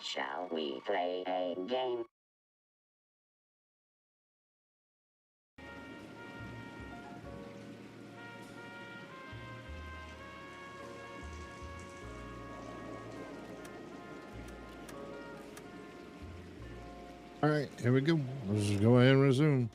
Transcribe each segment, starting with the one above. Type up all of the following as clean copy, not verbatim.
Shall we play a game? All right, here we go. Let's just go ahead and resume.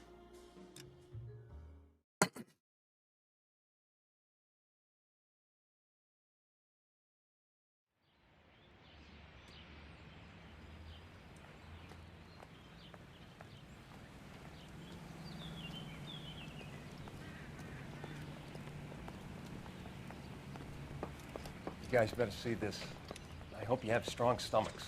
You guys better see this. I hope you have strong stomachs.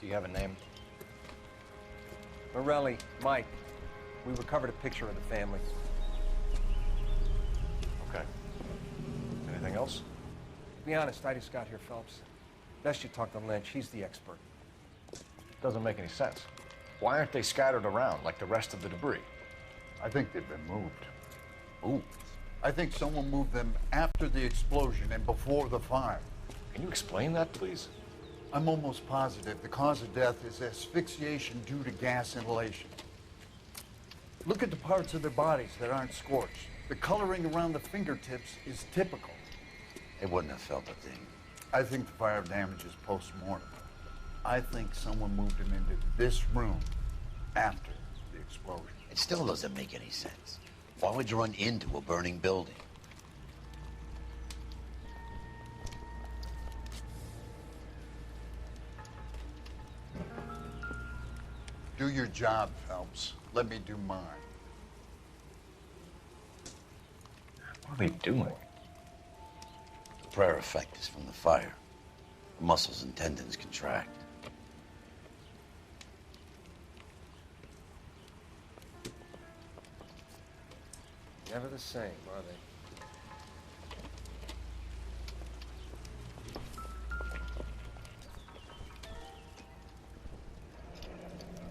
Do you have a name? Morelli, Mike. We recovered a picture of the family. Okay. Anything else? To be honest, I just got here, Phelps. Best you talk to Lynch. He's the expert. Doesn't make any sense. Why aren't they scattered around like the rest of the debris? I think they've been moved. Ooh. I think someone moved them after the explosion and before the fire. Can you explain that, please? I'm almost positive the cause of death is asphyxiation due to gas inhalation. Look at the parts of their bodies that aren't scorched. The coloring around the fingertips is typical. They wouldn't have felt a thing. I think the fire damage is post-mortem. I think someone moved him into this room after the explosion. It still doesn't make any sense. Why would you run into a burning building? Do your job, Phelps. Let me do mine. What are they doing? The prayer effect is from the fire. The muscles and tendons contract. Never the same, are they?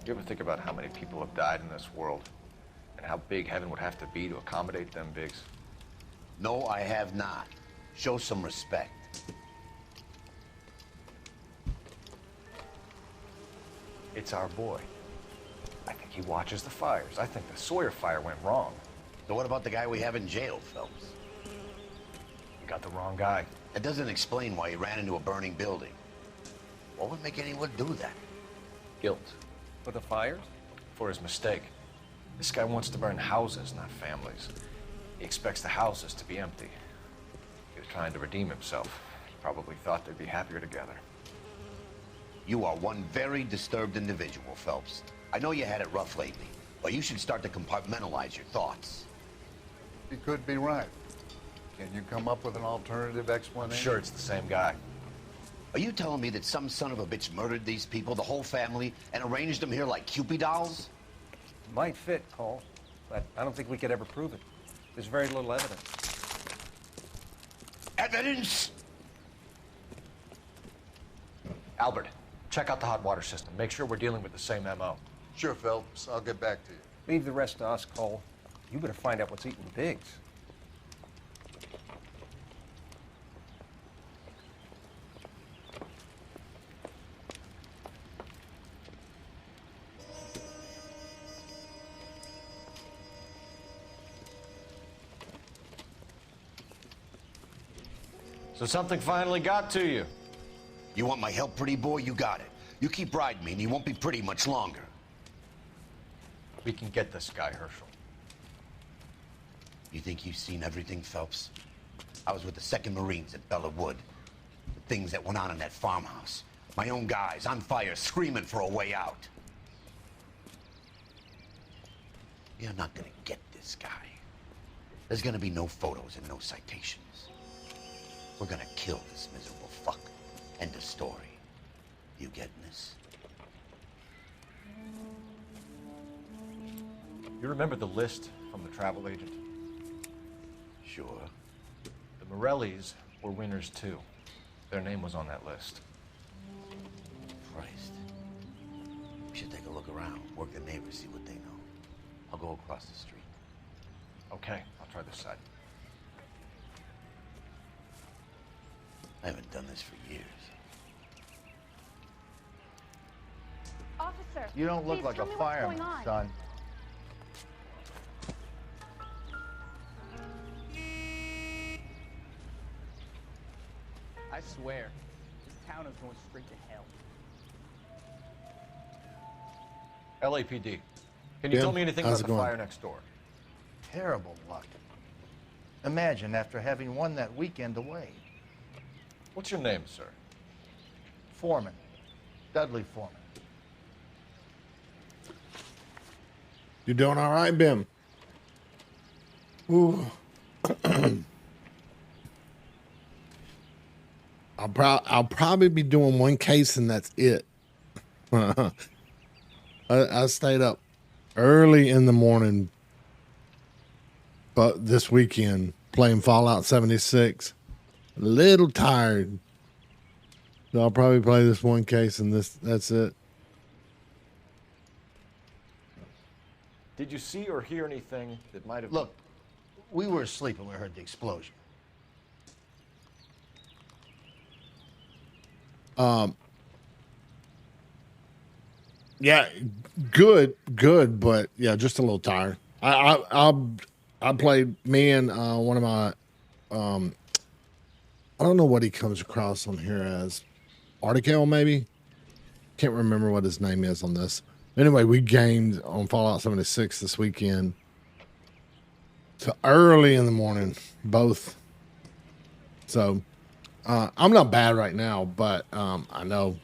You ever think about how many people have died in this world? And how big heaven would have to be to accommodate them bigs? No, I have not. Show some respect. It's our boy. I think he watches the fires. I think the Sawyer fire went wrong. So what about the guy we have in jail, Phelps? You got the wrong guy. That doesn't explain why he ran into a burning building. What would make anyone do that? Guilt. For the fires? For his mistake. This guy wants to burn houses, not families. He expects the houses to be empty. He was trying to redeem himself. He probably thought they'd be happier together. You are one very disturbed individual, Phelps. I know you had it rough lately, but you should start to compartmentalize your thoughts. He could be right. Can you come up with an alternative I'm explanation? sure it's the same guy. Are you telling me that some son of a bitch murdered these people, the whole family, and arranged them here like Cupid dolls? Might fit, Cole, but I don't think we could ever prove it. There's very little evidence. Evidence? Albert, check out the hot water system. Make sure we're dealing with the same MO. Sure, Phelps. I'll get back to you. Leave the rest to us, Cole. You better find out what's eating the pigs. So something finally got to you. You want my help, pretty boy? You got it. You keep riding me and you won't be pretty much longer. We can get this guy, Herschel. You think you've seen everything, Phelps? I was with the 2nd Marines at Bella Wood. The things that went on in that farmhouse. My own guys on fire, screaming for a way out. You're not gonna get this guy. There's gonna be no photos and no citations. We're gonna kill this miserable fuck. End of story. You getting this? You remember the list from the travel agent? Sure. The Morellis were winners too. Their name was on that list. Christ. We should take a look around, work the neighbors, see what they know. I'll go across the street. Okay, I'll try this side. I haven't done this for years. Officer, You don't look please like tell a me what's fireman, going on. son. I swear, this town is going straight to hell. LAPD. Can you Jim, tell me anything how's about it the going? fire next door? Terrible luck. Imagine after having won that weekend away. What's your name, sir? Foreman. Dudley Foreman. You doing all right, Bim? Ooh. I'll probably be doing one case and that's it. I stayed up early in the morning, but this weekend playing Fallout 76. A little tired. So I'll probably play this one case and that's it. Did you see or hear anything that might have... Look, we were asleep when we heard the explosion. Yeah, good, but yeah, just a little tired. I played me and one of my I don't know what he comes across on here as Article maybe. Can't remember what his name is on this. Anyway, we gamed on Fallout 76 this weekend. So early in the morning, both. So I'm not bad right now, but I know.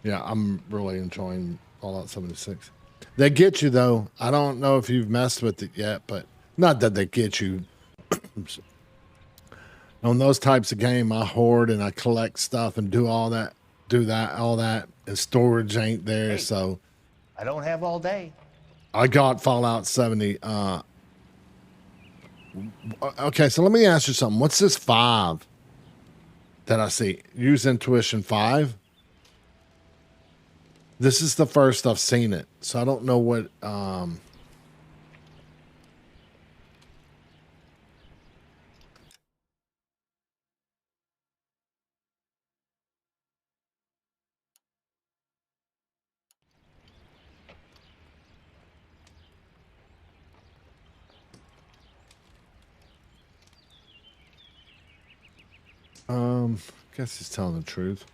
Yeah, I'm really enjoying Fallout 76. They get you though. I don't know if you've messed with it yet, but not that they get you. On those types of game, I hoard and I collect stuff and do all that, all that, and storage ain't there. Hey. So I don't have all day. I got Fallout 70. Okay, so let me ask you something. What's this 5 that I see? Use intuition 5. This is the first I've seen it, so I don't know what. Guess he's telling the truth.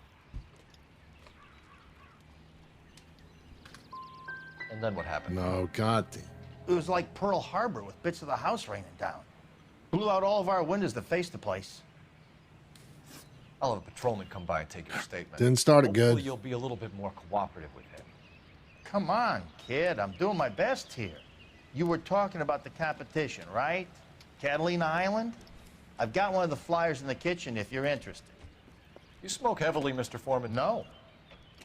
And then what happened? No, God. It was like Pearl Harbor with bits of the house raining down. Blew out all of our windows that faced the place. I'll have a patrolman come by and take your statement. Didn't start it Hopefully good. you'll be a little bit more cooperative with him. Come on, kid. I'm doing my best here. You were talking about the competition, right? Catalina Island? I've got one of the flyers in the kitchen if you're interested. You smoke heavily, Mr. Foreman? No.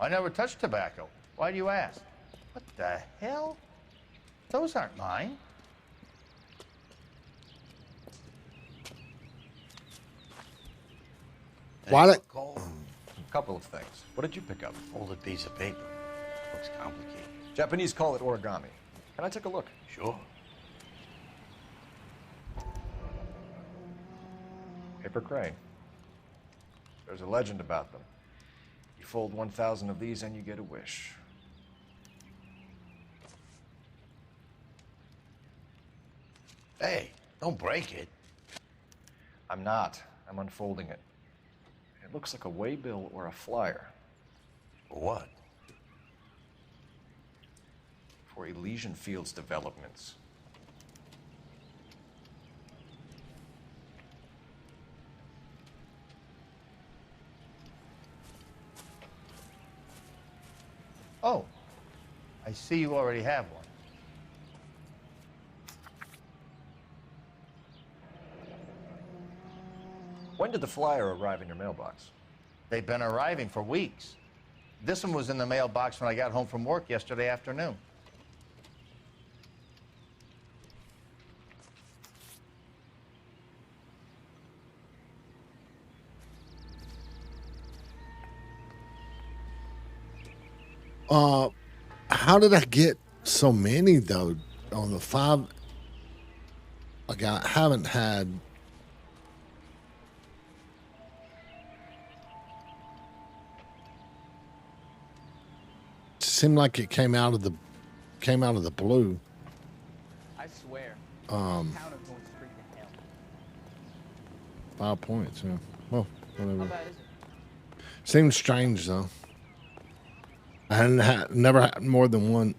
I never touched tobacco. Why do you ask? What the hell? Those aren't mine. Why did? A couple of things. What did you pick up? Folded piece of paper. Looks complicated. Japanese call it origami. Can I take a look? Sure. Paper crane. There's a legend about them. You fold 1,000 of these and you get a wish. Hey, don't break it. I'm not. I'm unfolding it. It looks like a waybill or a flyer For what? for Elysian Fields developments. Oh, I see you already have one. When did the flyer arrive in your mailbox? They've been arriving for weeks. This one was in the mailbox when I got home from work yesterday afternoon. How did I get so many though? on the 5. Like I haven't had. It seemed like it came out of the blue. I swear. This town is going straight to hell. 5 points. Yeah. Well, How whatever. bad is it? Seems strange though. I hadn't never had more than one.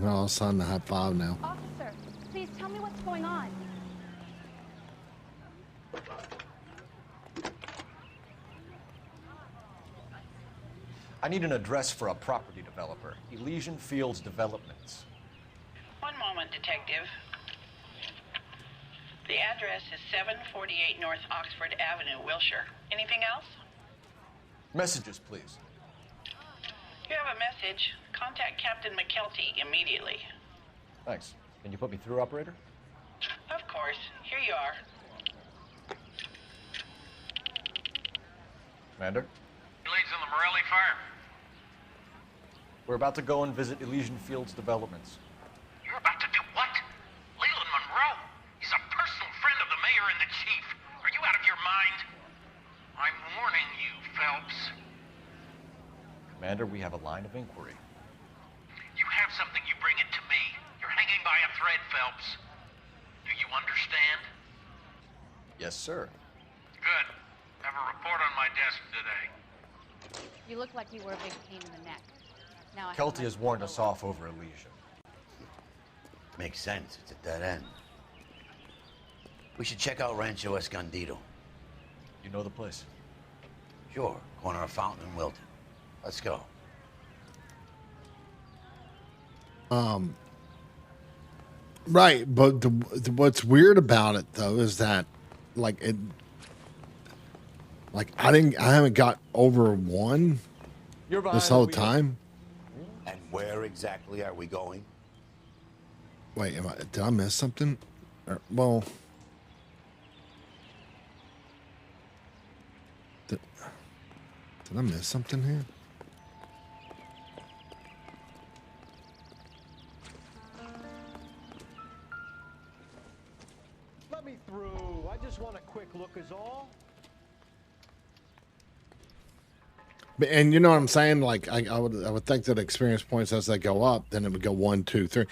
All of a sudden, I have 5 now. Officer, please tell me what's going on. I need an address for a property developer. Elysian Fields Developments. One moment, Detective. The address is 748 North Oxford Avenue, Wilshire. Anything else? Messages, please. You have a message. Contact Captain McKelty immediately. Thanks. Can you put me through, operator? Of course. Here you are. Commander? Leads on the Morelli fire. We're about to go and visit Elysian Fields Developments. You're about to do what? Leland Monroe? He's a personal friend of the mayor and the chief. Are you out of your mind? I'm warning you, Phelps. Commander, we have a line of inquiry. You have something, you bring it to me. You're hanging by a thread, Phelps. Do you understand? Yes, sir. Good. Have a report on my desk today. You look like you were a big pain in the neck. Now I have Kelty my has warned us follow-up. off over Elysian. Makes sense. It's a dead end. We should check out Rancho Escondido. You know the place? Sure. Corner of Fountain and Wilton. Let's go. Right, but what's weird about it though is that, like I haven't got over 1 You're this whole time. And where exactly are we going? Wait, did I miss something? Well, did I miss something here? Let me through. I just want a quick look is all. And you know what I'm saying? Like I would think that experience points as they go up, then it would go 1, 2, 3.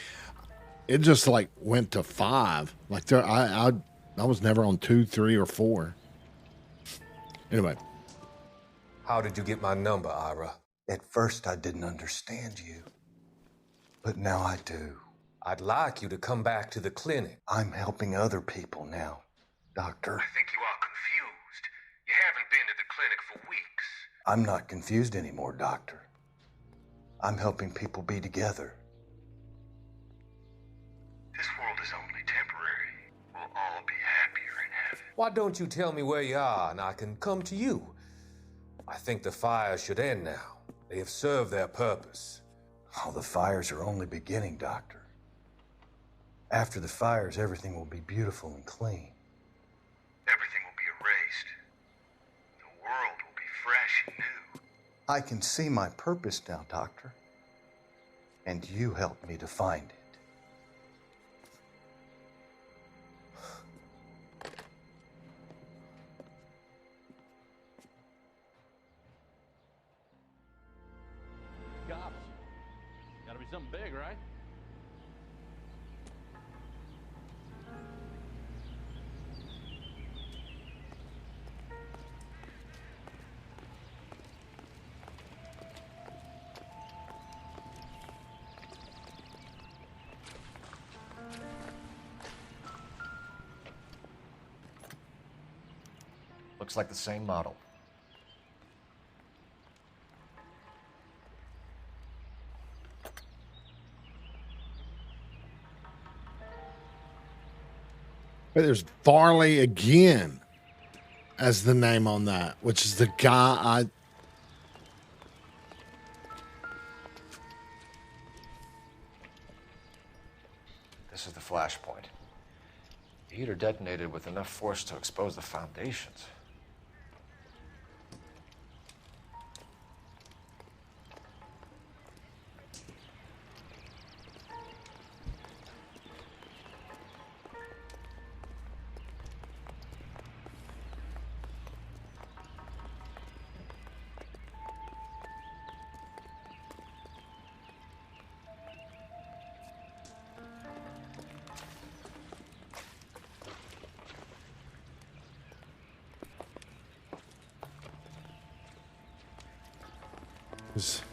It just like went to 5. Like there, I was never on 2, 3, or 4. Anyway, How did you get my number, Ira? At first, I didn't understand you, but now I do. I'd like you to come back to the clinic. I'm helping other people now, Doctor. I think you are confused. You haven't been to the clinic for weeks. I'm not confused anymore, Doctor. I'm helping people be together. This world is only temporary. We'll all be happier in heaven. Why don't you tell me where you are and I can come to you? I think the fires should end now. They have served their purpose. Oh, the fires are only beginning, Doctor. After the fires, everything will be beautiful and clean. Everything will be erased. The world will be fresh and new. I can see my purpose now, Doctor. And you helped me to find it. Cops. Gotta be something big, right? Looks like the same model. but there's Farley again as the name on that, which is the guy This is the flashpoint. The heater detonated with enough force to expose the foundations. Just...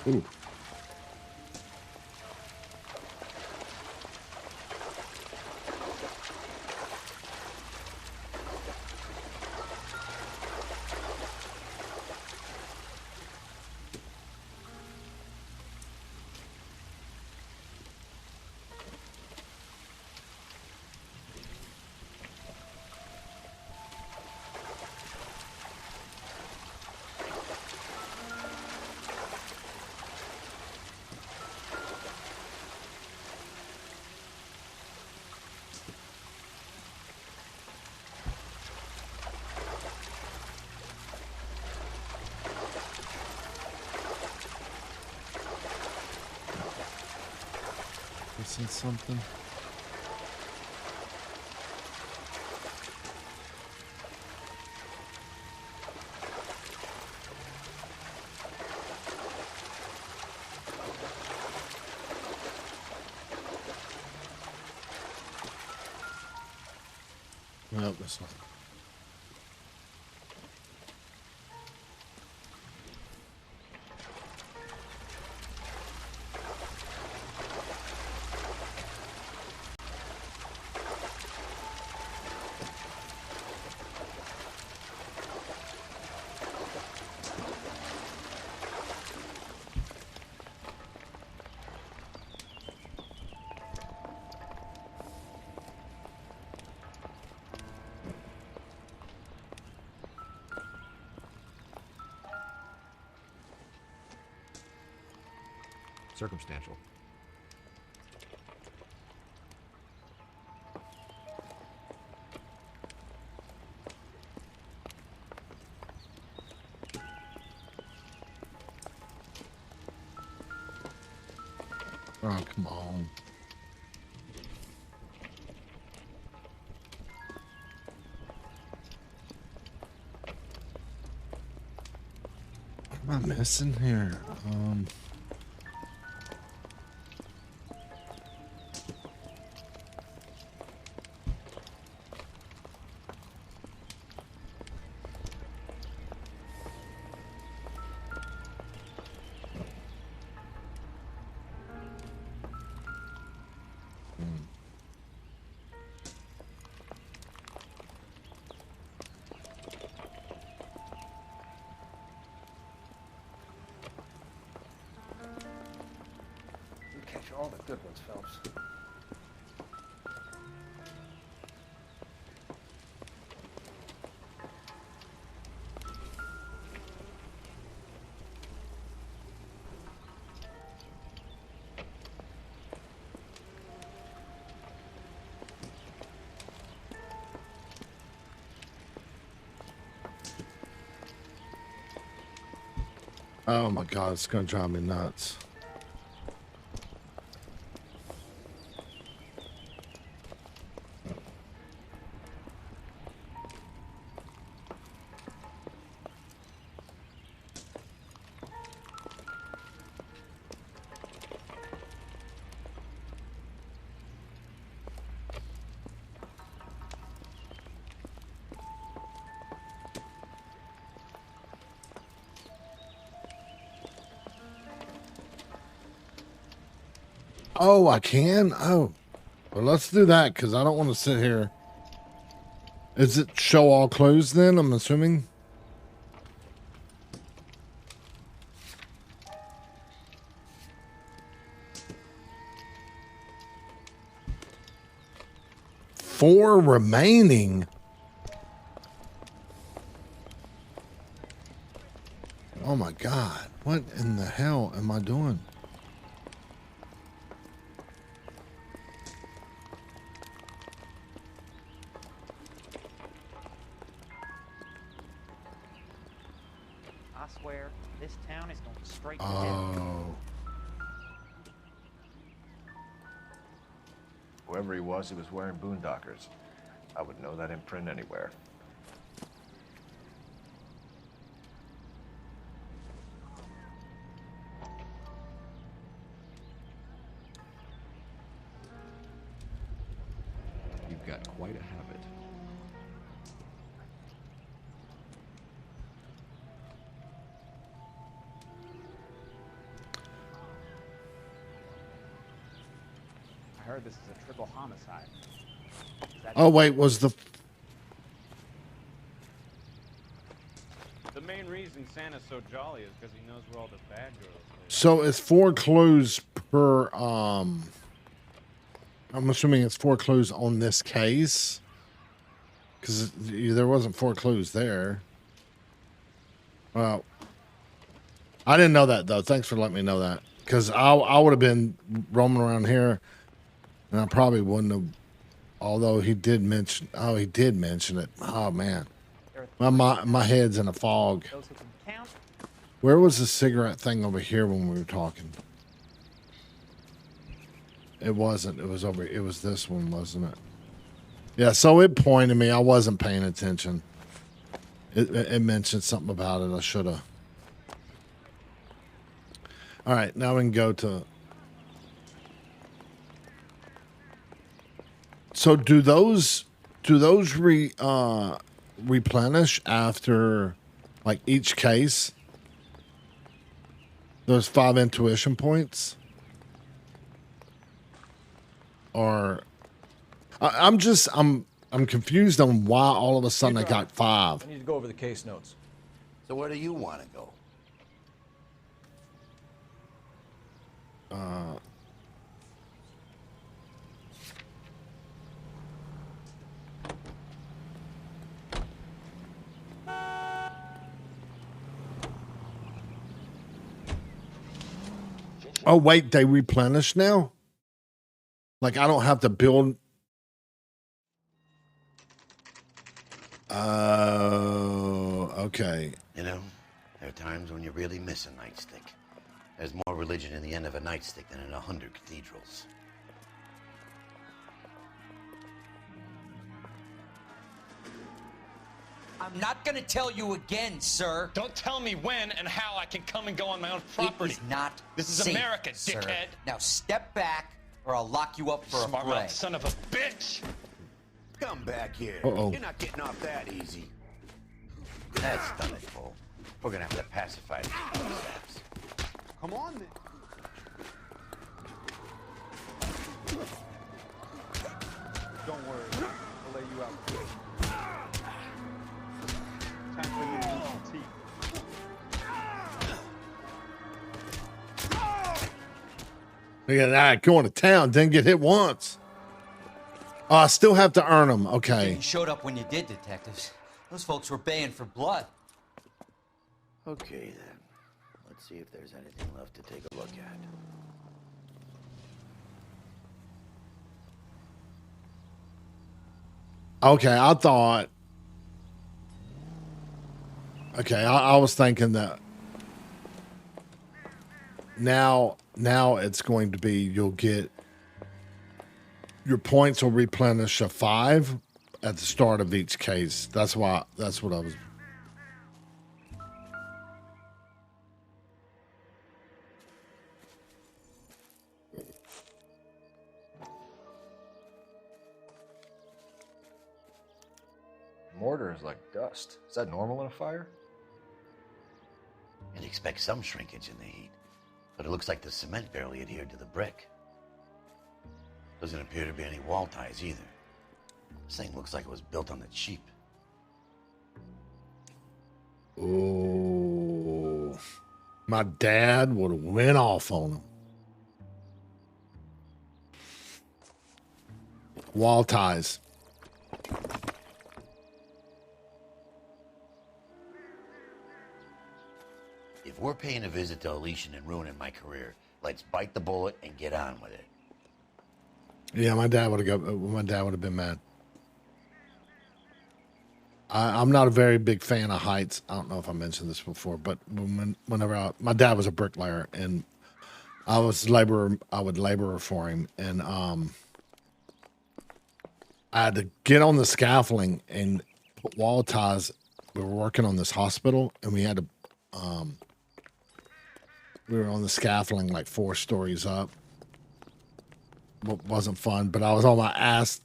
Ooh. Missing something. No, this one. Circumstantial. Oh, come on. What am I missing here? You catch all the good ones, Phelps. Oh my God, it's gonna drive me nuts. Oh, I can? Oh. Well, let's do that because I don't want to sit here. Is it show all closed then, I'm assuming? Four remaining. Oh my God. What in the hell am I doing? I swear, this town is going straight to hell. Oh. Whoever he was wearing boondockers. I would know that imprint anywhere. You've got quite a habit. I heard this is a triple homicide. Oh, wait, was the... The main reason Santa's so jolly is because he knows where all the bad girls live. So it's 4 clues per, I'm assuming it's 4 clues on this case. Because there wasn't 4 clues there. Well, I didn't know that, though. Thanks for letting me know that. Because I would have been roaming around here, and I probably wouldn't have... Although he did mention... Oh, he did mention it. Oh, man. My head's in a fog. Where was the cigarette thing over here when we were talking? It wasn't. It was over... It was this one, wasn't it? Yeah, so it pointed me. I wasn't paying attention. It mentioned something about it. I should have. All right, now we can go to... So do those replenish after like each case? Those 5 intuition points? Or I'm confused on why all of a sudden I got 5. I need to go over the case notes. So where do you want to go? Oh, wait, they replenish now? Like, I don't have to build... Oh, okay. You know, there are times when you really miss a nightstick. There's more religion in the end of a nightstick than in 100 cathedrals. I'm not gonna tell you again, sir. Don't tell me when and how I can come and go on my own property. It is not This is safe, America, sir. dickhead. Now step back, or I'll lock you up for a Smart fray. mouth son of a bitch. Come back here. Uh-oh. You're not getting off that easy. That's done it, Cole. We're gonna have to pacify these saps. Come on, then. Don't worry, I'll lay you out quick. Time for you to lose some teeth. Look at that, going to town, didn't get hit once. Oh, I still have to earn them. Okay. You showed up when you did, detectives. Those folks were baying for blood. Okay, then. Let's see if there's anything left to take a look at. Okay, I thought... Okay, I was thinking that now it's going to be you'll get... Your points will replenish a 5 at the start of each case. That's what I was... Mortar is like dust. Is that normal in a fire? You'd expect some shrinkage in the heat, but it looks like the cement barely adhered to the brick. Doesn't appear to be any wall ties either. This thing looks like it was built on the cheap. Oh, my dad would have went off on him. Wall ties. If we're paying a visit to Elysian and ruining my career, let's bite the bullet and get on with it. Yeah, my dad would have been mad. I'm not a very big fan of heights. I don't know if I mentioned this before, but whenever my dad was a bricklayer and I was laborer, I would laborer for him, and I had to get on the scaffolding and put wall ties. We were working on this hospital, and we had to we were on the scaffolding like 4 stories up. Wasn't fun, but I was on my ass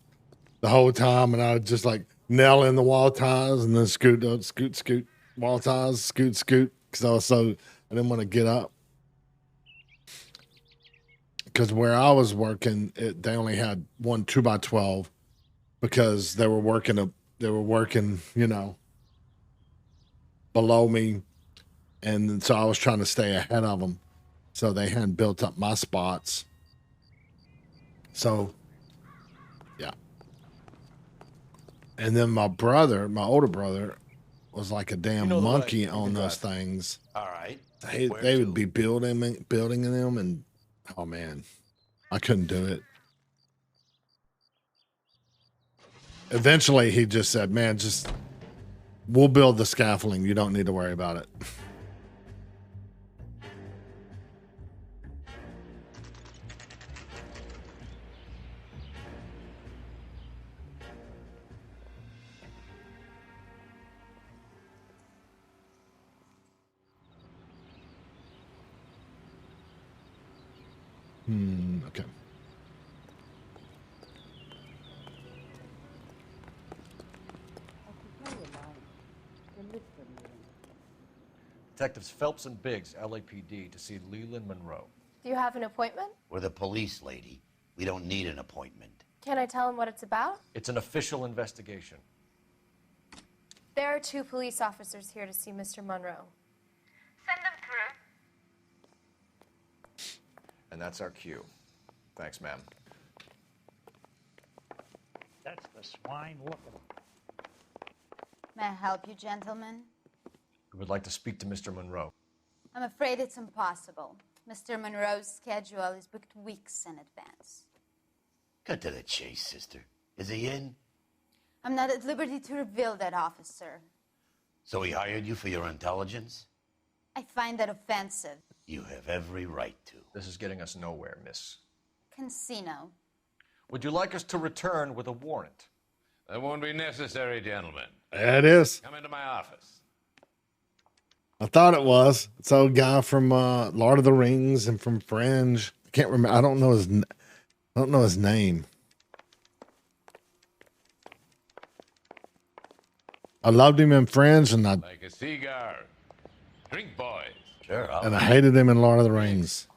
the whole time, and I would just like nail in the wall ties and then scoot up, scoot, wall ties, scoot, because I didn't want to get up. Because where I was working, they only had one 2x12 because they were working, you know, below me, and so I was trying to stay ahead of them. So they hadn't built up my spots. So, yeah. And then my older brother, was like a damn monkey on those things. All right. They would be building them, and oh man, I couldn't do it. Eventually, he just said, "Man, we'll build the scaffolding. You don't need to worry about it." Okay. Detectives Phelps and Biggs, LAPD, to see Leland Monroe. Do you have an appointment? We're the police, lady. We don't need an appointment. Can I tell him what it's about? It's an official investigation. There are 2 police officers here to see Mr. Monroe. Send them through. And that's our cue. Thanks, ma'am. That's the swine looking. May I help you, gentlemen? We would like to speak to Mr. Monroe. I'm afraid it's impossible. Mr. Monroe's schedule is booked weeks in advance. Cut to the chase, sister. Is he in? I'm not at liberty to reveal that, officer. So he hired you for your intelligence? I find that offensive. You have every right to. This is getting us nowhere, miss. Casino. Would you like us to return with a warrant? That won't be necessary, gentlemen. Yeah, it is. Come into my office. I thought it was. It's old guy from Lord of the Rings and from Fringe. I can't remember. I don't know his name. I loved him in Fringe, and Like a cigar. Drink, boys. Sure. I hated him in Lord of the Rings.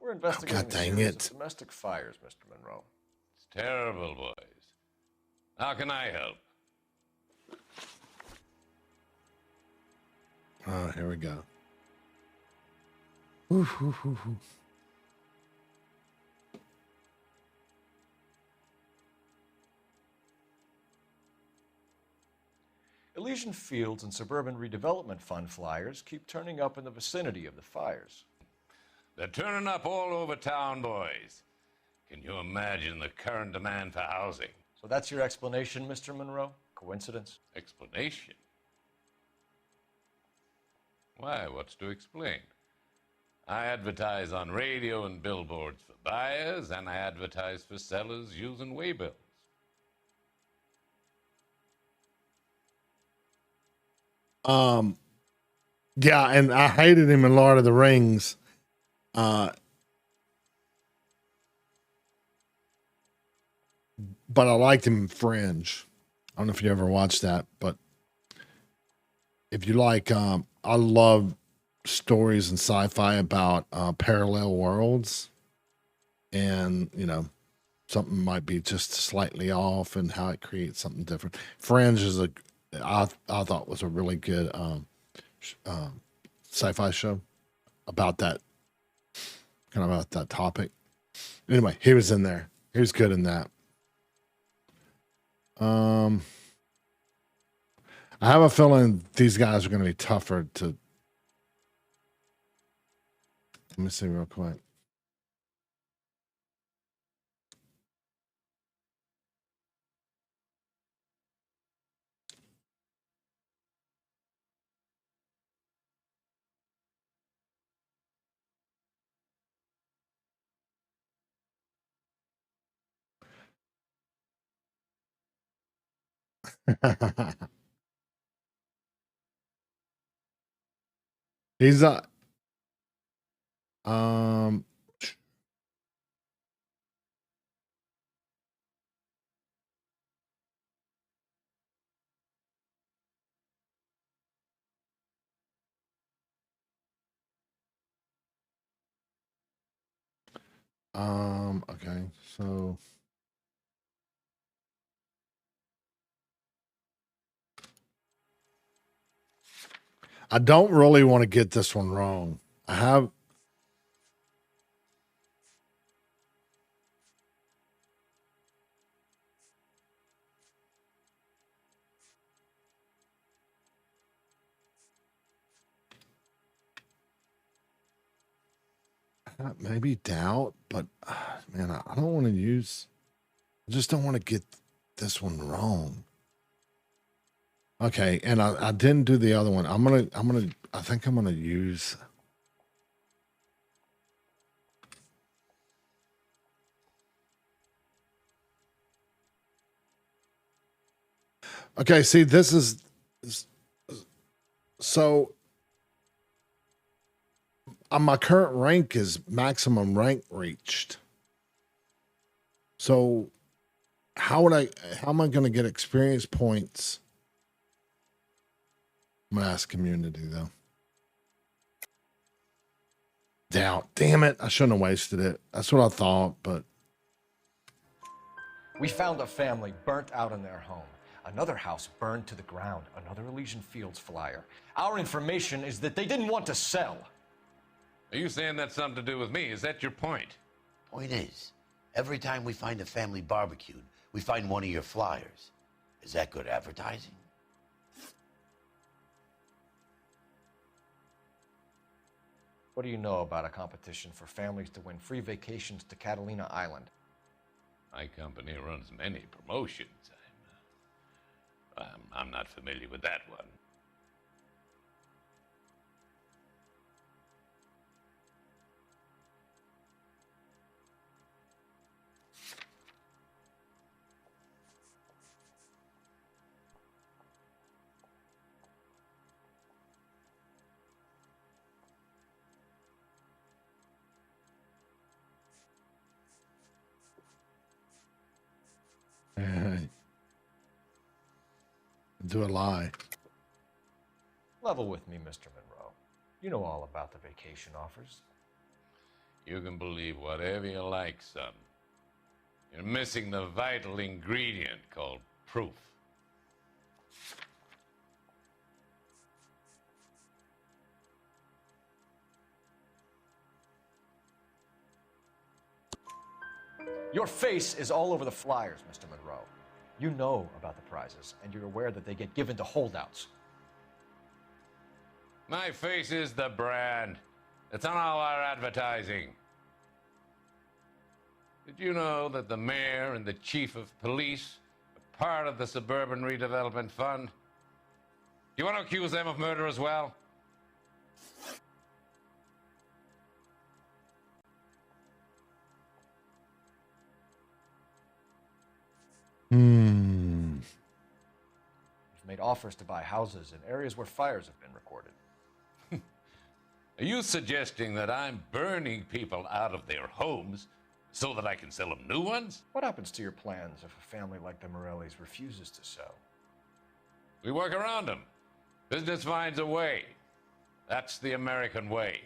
We're investigating God a dang series it. of domestic fires, Mr. Monroe. It's terrible, boys. How can I help? Oh, here we go. Ooh, ooh, ooh, ooh. Elysian Fields and Suburban Redevelopment Fund flyers keep turning up in the vicinity of the fires. They're turning up all over town, boys. Can you imagine the current demand for housing? So that's your explanation, Mr. Monroe? Coincidence? Explanation? Why, what's to explain? I advertise on radio and billboards for buyers, and I advertise for sellers using waybills. Yeah, and I hated him in Lord of the Rings. But I liked him in Fringe. I don't know if you ever watched that, but if you like, I love stories and sci-fi about parallel worlds, and something might be just slightly off, and how it creates something different. Fringe is I thought was a really good sci-fi show about that topic. Anyway, he was in there. He was good in that. I have a feeling these guys are going to be tougher to. Let me see real quick. He's um okay, so I don't really want to get this one wrong. I have maybe doubt, but man, I don't want to use. I just don't want to get this one wrong. Okay, and I didn't do the other one. I think I'm gonna use. Okay, see, this is so. My current rank is maximum rank reached. So, how am I going to get experience points? I'm gonna ask community though. Doubt. Damn it! I shouldn't have wasted it. That's what I thought, but We found a family burnt out in their home. Another house burned to the ground. Another Elysian Fields flyer. Our information is that they didn't want to sell. Are you saying that's something to do with me? Is that your point? Point is, every time we find a family barbecued, we find one of your flyers. Is that good advertising? What do you know about a competition for families to win free vacations to Catalina Island? My company runs many promotions. I'm not familiar with that one. do a lie. Level with me, Mr. Monroe. You know all about the vacation offers. You can believe whatever you like, son. You're missing the vital ingredient called proof. Your face is all over the flyers, Mr. Monroe. You know about the prizes, and you're aware that they get given to holdouts. My face is the brand. It's on all our advertising. Did you know that the mayor and the chief of police are part of the Suburban Redevelopment Fund? Do you want to accuse them of murder as well? Hmm. You've made offers to buy houses in areas where fires have been recorded. Are you suggesting that I'm burning people out of their homes so that I can sell them new ones? What happens to your plans if a family like the Morellis refuses to sell? We work around them. Business finds a way. That's the American way.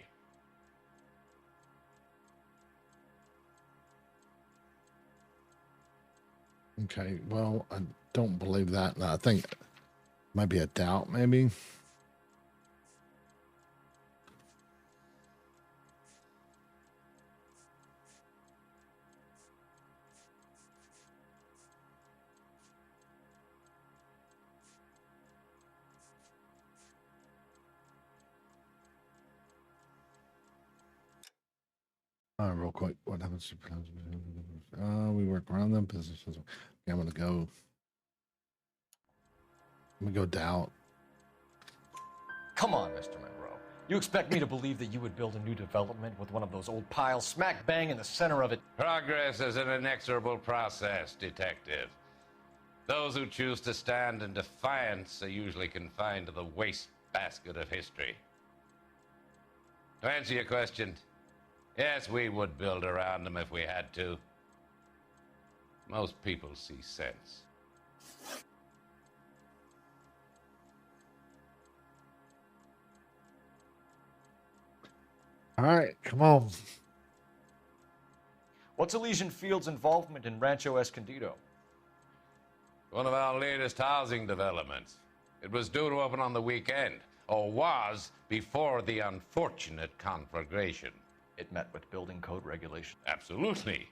Okay, well, I don't believe that. I think maybe a doubt, maybe. Real quick, what happens to we work around them businesses. Okay, I'm gonna go. I'm gonna go doubt. Come on, Mr. Monroe. You expect me to believe that you would build a new development with one of those old piles smack bang in the center of it? Progress is an inexorable process, detective. Those who choose to stand in defiance are usually confined to the wastebasket of history. To answer your question, yes, we would build around them if we had to. Most people see sense. All right, come on. What's Elysian Field's involvement in Rancho Escondido? One of our latest housing developments. It was due to open on the weekend, or was before the unfortunate conflagration. It met with building code regulation. Absolutely.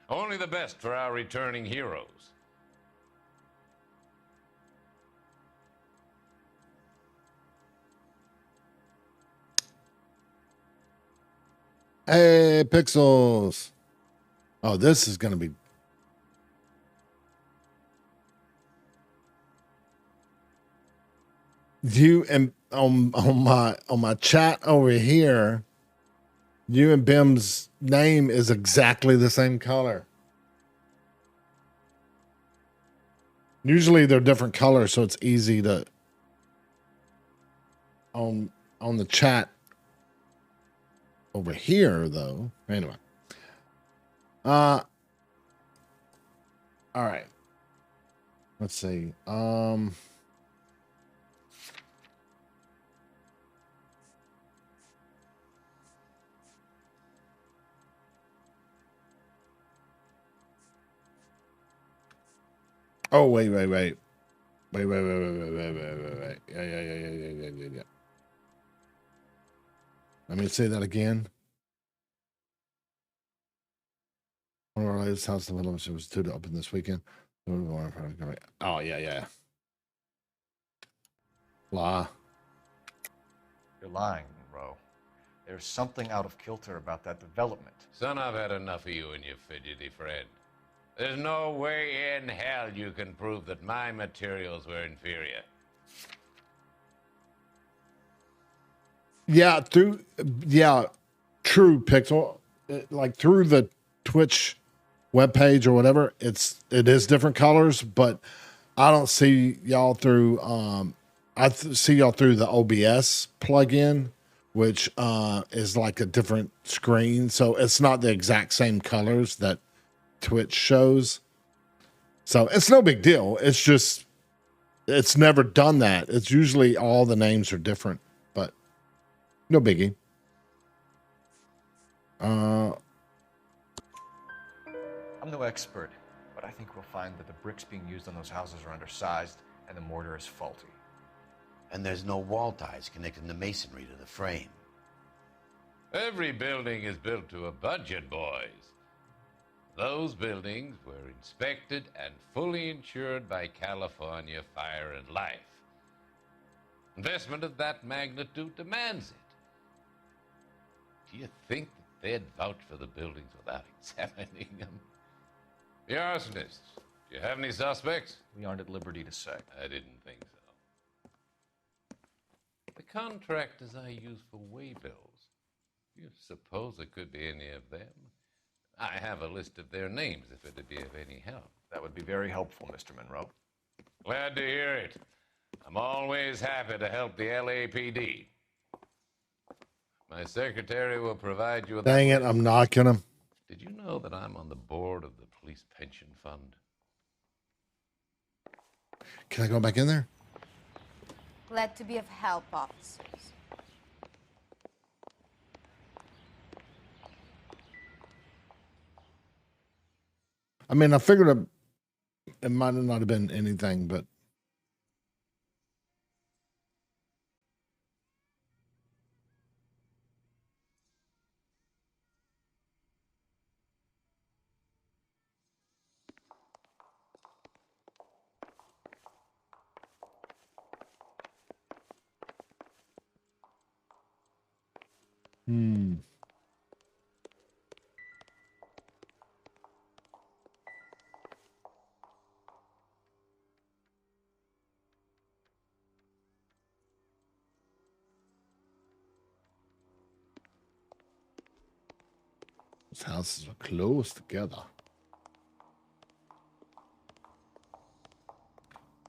Only the best for our returning heroes. Hey, Pixels. Oh, this is going to be... You and on my chat over here, you and Bim's name is exactly the same color. Usually they're different colors, so it's easy to on the chat over here though. Anyway. All right. Let's see. Oh, wait. Wait. Yeah. Let me say that again. One of our latest house developments was due to open this weekend. Oh, yeah. Lie. You're lying, Monroe. There's something out of kilter about that development. Son, I've had enough of you and your fidgety friend. There's no way in hell you can prove that my materials were inferior. Yeah, true, Pixel. Like through the Twitch webpage or whatever, it is different colors, but I don't see y'all through see y'all through the OBS plugin, which is like a different screen. So it's not the exact same colors that Twitch shows. So it's no big deal. It's just it's never done that. It's usually all the names are different, but no biggie. I'm no expert, but I think we'll find that the bricks being used on those houses are undersized and the mortar is faulty. And there's no wall ties connecting the masonry to the frame. Every building is built to a budget, boys. Those buildings were inspected and fully insured by California Fire and Life. Investment of that magnitude demands it. Do you think that they'd vouch for the buildings without examining them? The arsonists, do you have any suspects? We aren't at liberty to say. I didn't think so. The contractors I use for waybills, do you suppose it could be any of them? I have a list of their names if it'd be of any help. That would be very helpful, Mr. Monroe. Glad to hear it. I'm always happy to help the LAPD. My secretary will provide you with... Dang it, I'm not gonna. Did you know that I'm on the board of the police pension fund? Can I go back in there? Glad to be of help, officers. I mean, I figured it might not have been anything, but these houses are close together.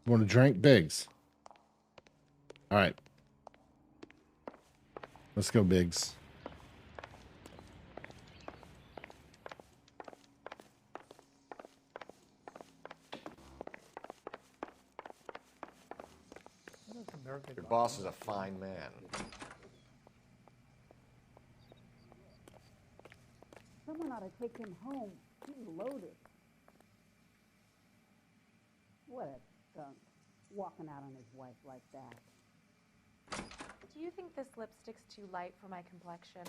Want to drink? Biggs. All right. Let's go, Biggs. Your boss is a fine man. Someone ought to take him home. He's loaded. What a skunk. Walking out on his wife like that. Do you think this lipstick's too light for my complexion?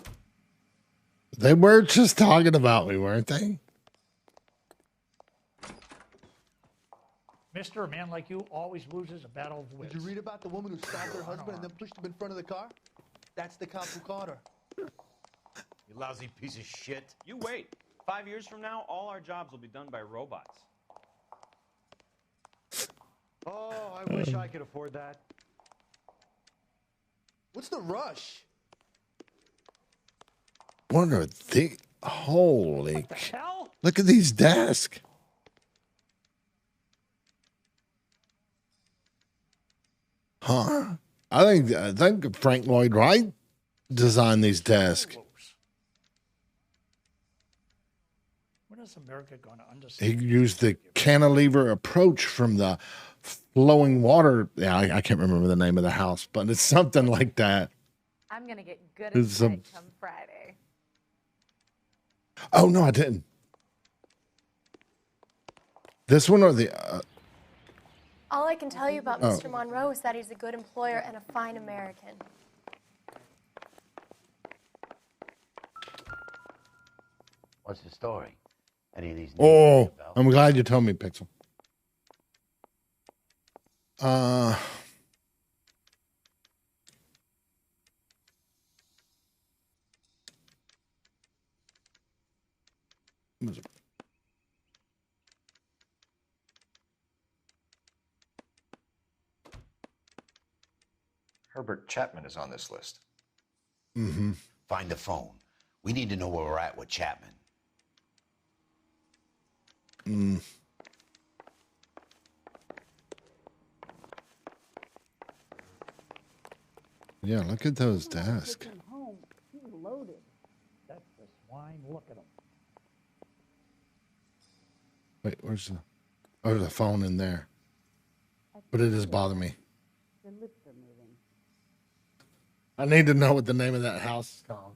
They were just talking about me, weren't they? Mister, a man like you always loses a battle of wits. Did you read about the woman who stabbed her husband and then pushed him in front of the car? That's the cop who caught her. You lousy piece of shit. You wait. 5 years from now, all our jobs will be done by robots. Oh, I wish I could afford that. What's the rush? What are they? Holy. What the hell? Look at these desks. Huh? I think Frank Lloyd Wright designed these desks. When is America going to understand? He used the cantilever approach from the flowing water. Yeah, I can't remember the name of the house, but it's something like that. I'm gonna get good at It's it come Friday. Oh no, I didn't. This one or the? All I can tell you about Mr. Monroe is that he's a good employer and a fine American. What's the story? Any of these? Oh, I'm glad you told me, Pixel. Herbert Chapman is on this list. Mm-hmm. Find the phone. We need to know where we're at with Chapman. Mm. Yeah, look at those desks. Take him home. He's loaded. That's the swine. Look at him. Wait, where's the? Oh, there's a phone in there. But it does bother me. Your lips are moving. I need to know what the name of that house is called.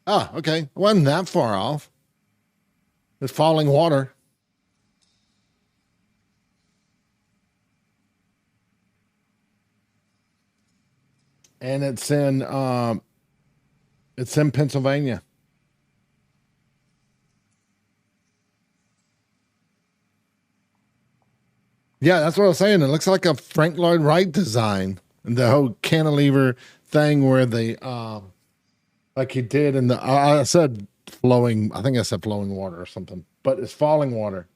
Ah, okay. Wasn't that far off. It's falling water. And it's in Pennsylvania. Yeah, that's what I was saying. It looks like a Frank Lloyd Wright design. And the whole cantilever thing where the like he did in the I said flowing, I think I said flowing water or something, but it's falling water.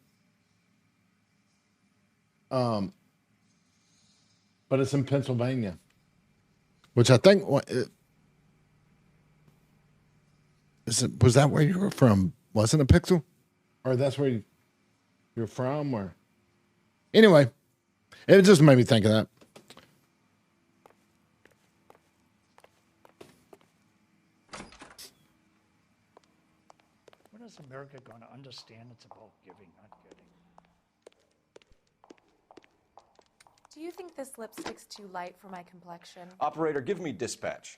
But it's in Pennsylvania, which I think was that where you were from? Wasn't it Pixel? Or that's where you're from? Or anyway, it just made me think of that. When is America going to understand it's about giving, not getting? Do you think this lipstick's too light for my complexion? Operator, give me dispatch.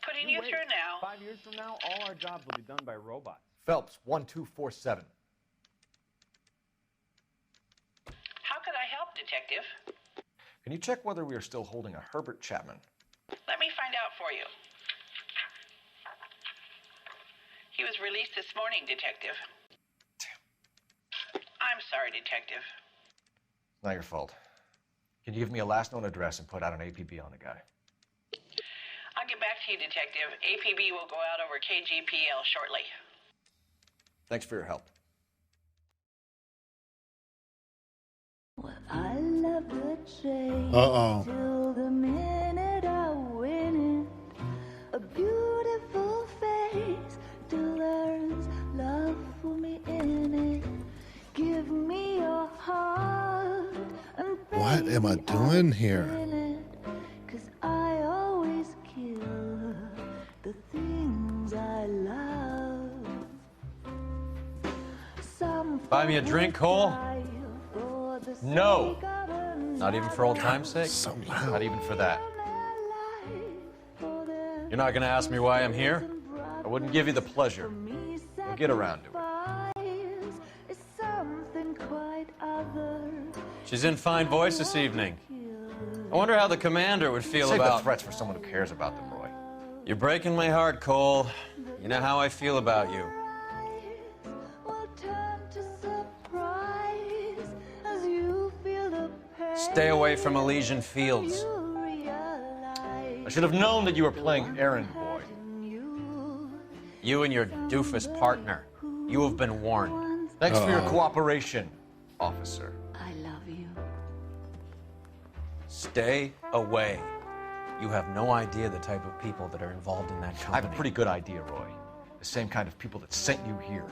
Putting you through now. 5 years from now, all our jobs will be done by robots. Phelps, 1247. How could I help, Detective? Can you check whether we are still holding a Herbert Chapman? Let me find out for you. He was released this morning, Detective. I'm sorry, Detective. It's not your fault. Can you give me a last known address and put out an APB on the guy? I'll get back to you, Detective. APB will go out over KGPL shortly. Thanks for your help. I love the chase Uh-oh. till the minute I win it. A beautiful face delivers love for me in it. Give me your heart and What am I doing here? cause I always kill the things I love. Some Buy me a drink, Cole? No. Not even for old time's sake? So loud. Not even for that. You're not gonna ask me why I'm here? I wouldn't give you the pleasure. We'll get around to it. She's in fine voice this evening. I wonder how the commander would feel Save about... the threats for someone who cares about them, Roy. You're breaking my heart, Cole. You know how I feel about you. Stay away from Elysian Fields. I should have known that you were playing errand boy. You and your doofus partner. You have been warned. Thanks for your cooperation, officer. I love you. Stay away. You have no idea the type of people that are involved in that company. I have a pretty good idea, Roy. The same kind of people that sent you here.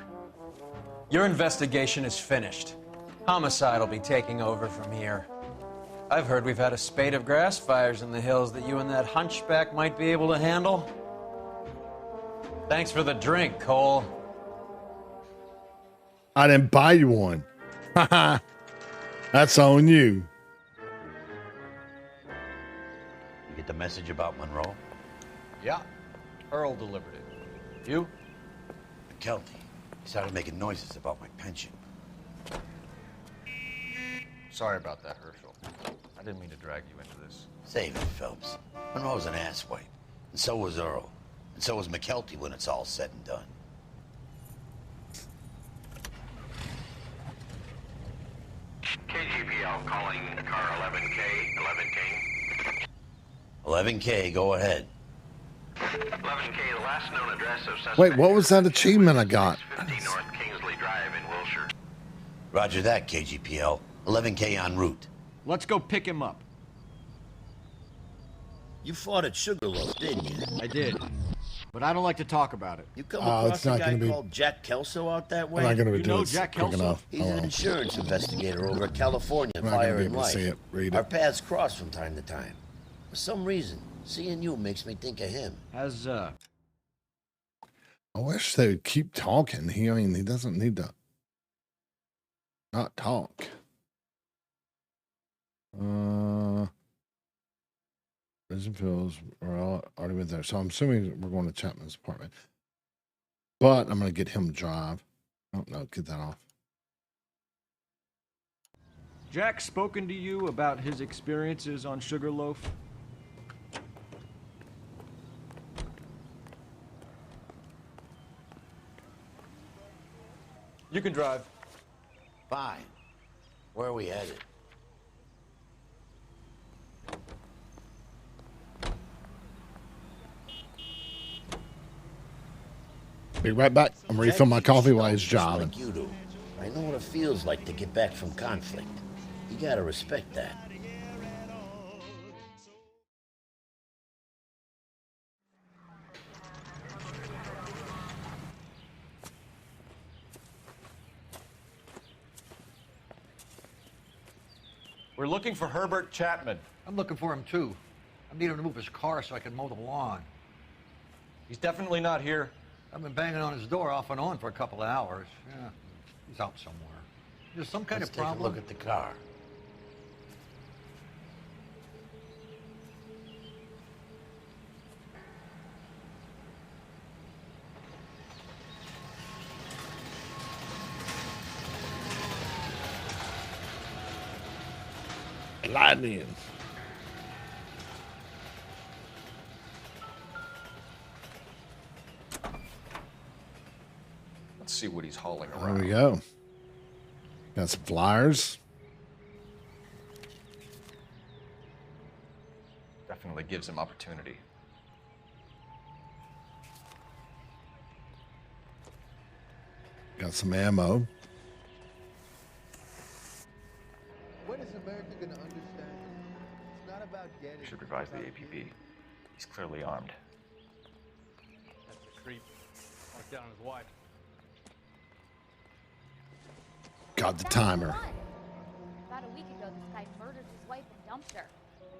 Your investigation is finished. Homicide will be taking over from here. I've heard we've had a spate of grass fires in the hills that you and that hunchback might be able to handle. Thanks for the drink, Cole. I didn't buy you one. That's on you. You get the message about Monroe? Yeah, Earl delivered it. You? McKelty. He started making noises about my pension. Sorry about that, Herschel. I didn't mean to drag you into this. Save it, Phelps. Monroe's an asswipe. And so was Earl. And so was McKelty when it's all said and done. KGPL calling car 11K, 11K, go ahead. 11K, the last known address of suspect. Wait, what was that achievement I got? 50 North Kingsley Drive in Wilshire. Roger that, KGPL. 11K en route. Let's go pick him up. You fought at Sugarloaf, didn't you? I did. But I don't like to talk about it. You come across a guy called Jack Kelso out that way? I'm not going to You do know this Jack quick Kelso? enough. He's an insurance investigator over at California I'm not gonna Fire be and able to Life. see it. Read Our it. paths cross from time to time. For some reason, seeing you makes me think of him. I wish they would keep talking. He doesn't need to not talk. Prison Fields are already been there. So I'm assuming we're going to Chapman's apartment. But I'm going to get him to drive. Oh, no, get that off. Jack spoken to you about his experiences on Sugarloaf? You can drive. Fine. Where are we headed? Be right back. I'm refilling my coffee while he's jogging. Like you do. I know what it feels like to get back from conflict. You gotta respect that. We're looking for Herbert Chapman. I'm looking for him too. I need him to move his car so I can mow the lawn. He's definitely not here. I've been banging on his door off and on for a couple of hours. Yeah, he's out somewhere. There's some kind Let's of problem. take a look at the car. Lightning. Let's see what he's hauling There around. we go. Got some flyers. Definitely gives him opportunity. Got some ammo. When is America going to understand? It's not about getting. We should revise the APB. He's clearly armed. That's a creep. Walked down on his wife. Got the timer. About a week ago, this guy murdered his wife and dumped her.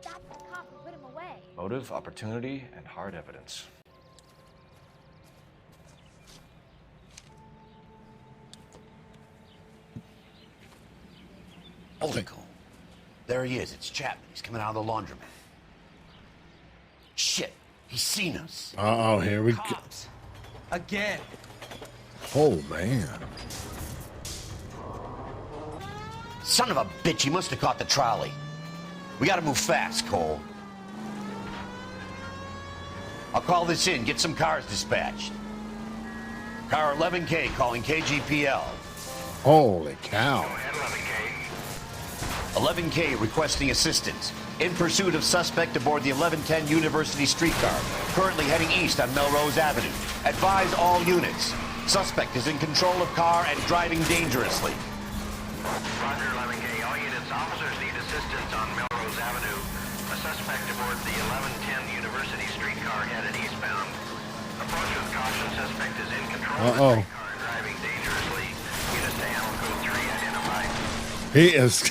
That's the cop who put him away. Motive, opportunity, and hard evidence. Holy cool. There he is. It's Chapman. He's coming out of the laundromat. Shit. He's seen us. Uh-oh, here we go. Again. Oh, man. Son of a bitch. He must have caught the trolley. We gotta move fast, Cole. I'll call this in. Get some cars dispatched. Car 11K calling KGPL. Holy cow. 11K requesting assistance. In pursuit of suspect aboard the 1110 University streetcar. Currently heading east on Melrose Avenue. Advise all units. Suspect is in control of car and driving dangerously. Roger, 11K. All units, officers need assistance on Melrose Avenue. A suspect aboard the 1110 University streetcar headed eastbound. Approach with caution. Suspect is in control of the streetcar and driving dangerously. Units to handle code 3 identified. He is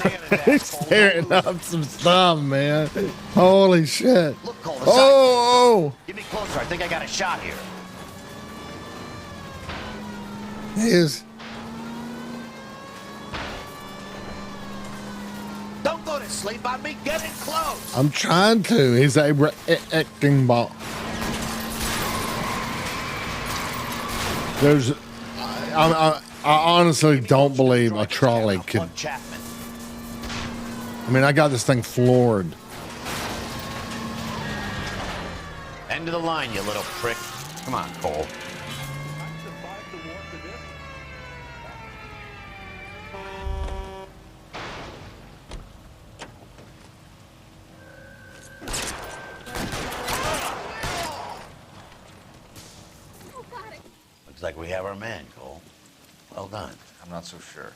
tearing up some stuff, man. Holy shit. Look, Cole, oh! Get me closer. I think I got a shot here. He is. Don't go to sleep on me. Get in close. I'm trying to. He's a acting ball. There's. I honestly don't believe a trolley could. I mean, I got this thing floored. End of the line, you little prick. Come on, Cole. Looks like we have our man, Cole. Well done. I'm not so sure.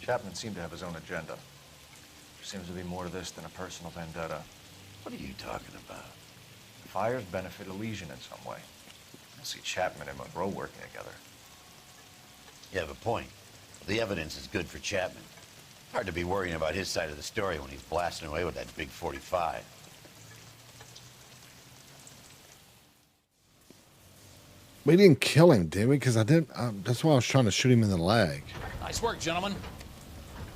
Chapman seemed to have his own agenda. There seems to be more to this than a personal vendetta. What are you talking about? The fires benefit Elysian in some way. I see Chapman and Monroe working together. You have a point. The evidence is good for Chapman. Hard to be worrying about his side of the story when he's blasting away with that big 45. We didn't kill him, did we? Because I didn't. That's why I was trying to shoot him in the leg. Nice work, gentlemen.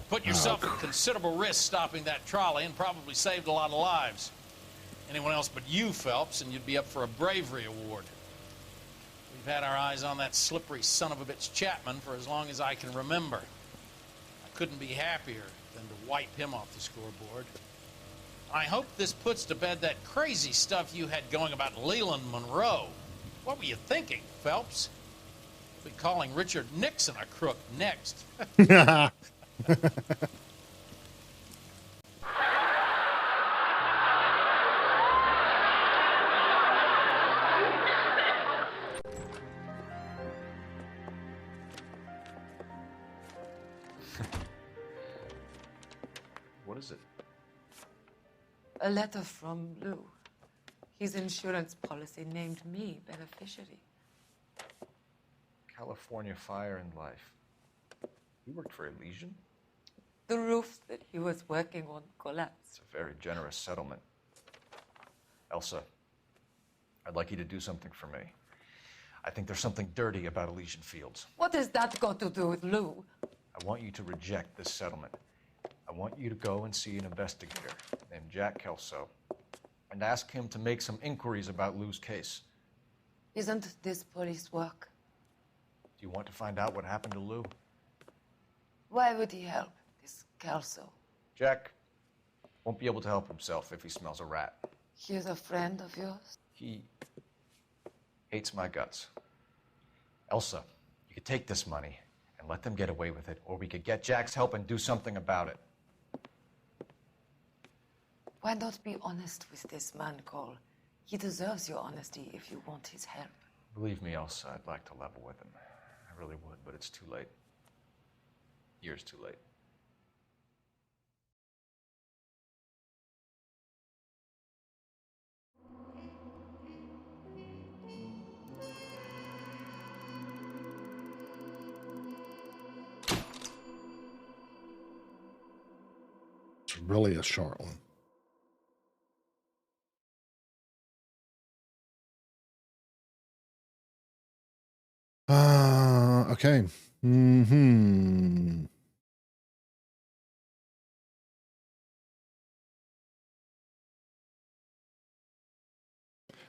Put yourself at considerable risk stopping that trolley and probably saved a lot of lives. Anyone else but you, Phelps, and you'd be up for a bravery award. We've had our eyes on that slippery son of a bitch Chapman for as long as I can remember. I couldn't be happier than to wipe him off the scoreboard. I hope this puts to bed that crazy stuff you had going about Leland Monroe. What were you thinking, Phelps? We'll be calling Richard Nixon a crook next. What is it? A letter from Lou. His insurance policy named me beneficiary. California Fire and Life. He worked for Elysian? The roof that he was working on collapsed. It's a very generous settlement. Elsa, I'd like you to do something for me. I think there's something dirty about Elysian Fields. What has that got to do with Lou? I want you to reject this settlement. I want you to go and see an investigator named Jack Kelso and ask him to make some inquiries about Lou's case. Isn't this police work? Do you want to find out what happened to Lou? Why would he help, this Kelso? Jack won't be able to help himself if he smells a rat. He's a friend of yours? He hates my guts. Elsa, you could take this money and let them get away with it, or we could get Jack's help and do something about it. Why not be honest with this man, Cole? He deserves your honesty if you want his help. Believe me, Elsa, I'd like to level with him. I really would, but it's too late. Years too late. It's really a short one. Okay.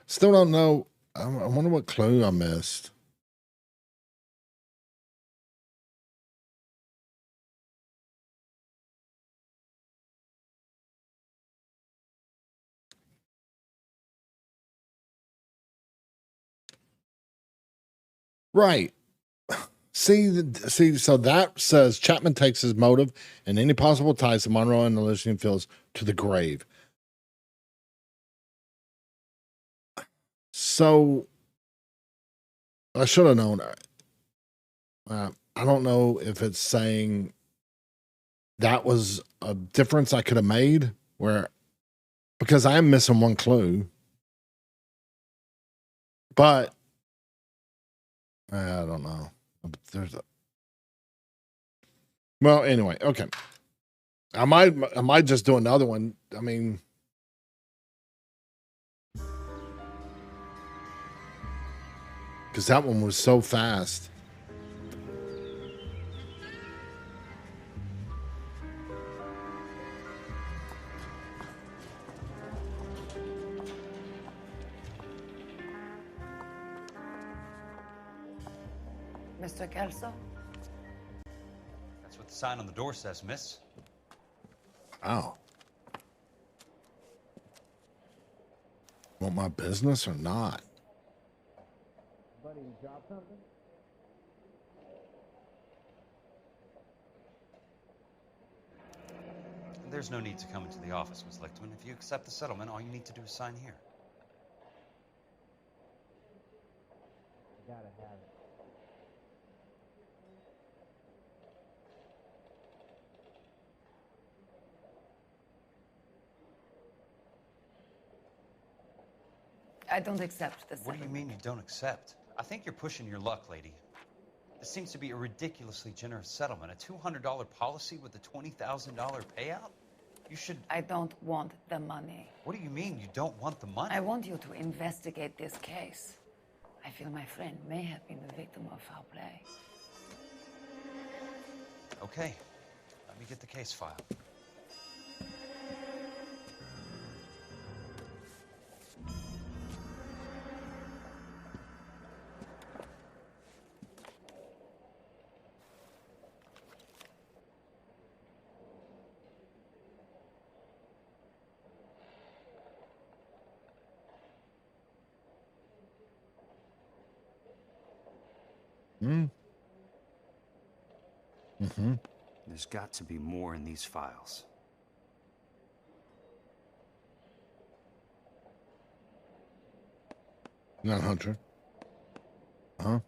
Still don't know. I wonder what clue I missed. Right. See, so that says Chapman takes his motive and any possible ties to Monroe and the Elysian Fields to the grave. So I should have known. I don't know if it's saying that was a difference I could have made because I am missing one clue. But I don't know. Well, anyway, okay. I might just do another one. I mean, because that one was so fast. Mr. Kelso? That's what the sign on the door says, miss. Oh. Want my business or not? Buddy, you dropped something? There's no need to come into the office, Miss Lichtman. If you accept the settlement, all you need to do is sign here. You gotta have it. I don't accept this. What do you mean you don't accept? I think you're pushing your luck, lady. This seems to be a ridiculously generous settlement. A $200 policy with a $20,000 payout? You should... I don't want the money. What do you mean you don't want the money? I want you to investigate this case. I feel my friend may have been the victim of foul play. Okay. Let me get the case file. There's got to be more in these files. Not Hunter. Huh?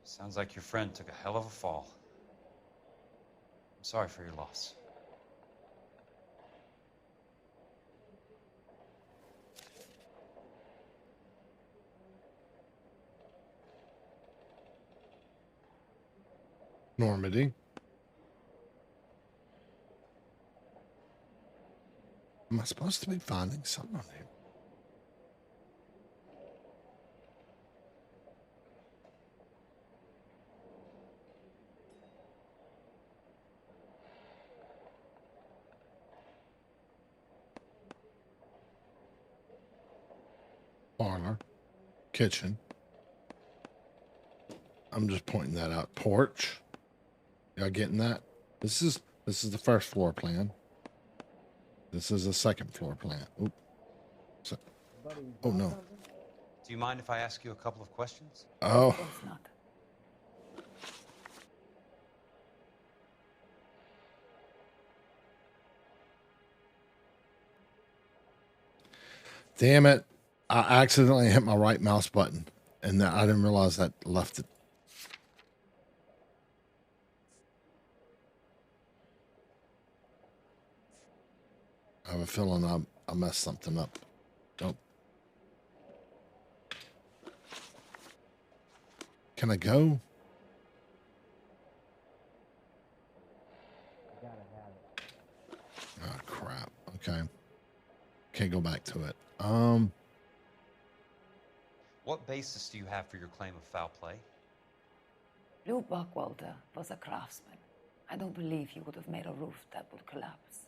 Sounds like your friend took a hell of a fall. I'm sorry for your loss. Normandy. Am I supposed to be finding something on here? kitchen. I'm just pointing that out. Porch. Y'all getting that? This is the first floor plan. This is the second floor plan. Oop. So, oh no. Do you mind if I ask you a couple of questions? Oh. Of course not. Damn it. I accidentally hit my right mouse button and I didn't realize that left it. I have a feeling I messed something up. Don't. Can I go? Oh crap. Okay. Can't go back to it. What basis do you have for your claim of foul play? Lou Buckwalter was a craftsman. I don't believe he would have made a roof that would collapse.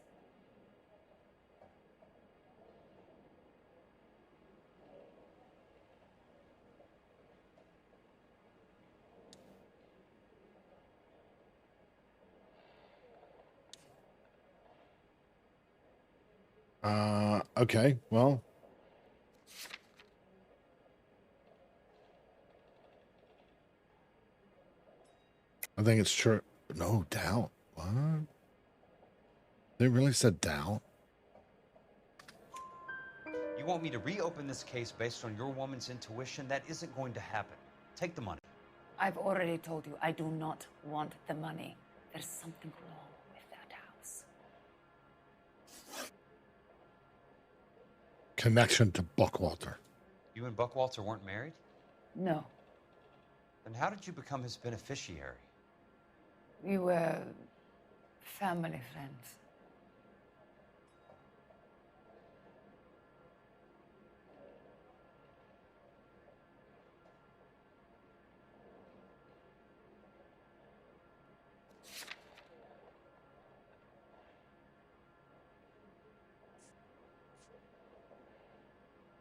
Okay. Well, I think it's true. No doubt. What? They really said doubt? You want me to reopen this case based on your woman's intuition? That isn't going to happen. Take the money. I've already told you I do not want the money. There's something wrong with that house. Connection to Buckwalter. You and Buckwalter weren't married? No. Then how did you become his beneficiary? We were family friends.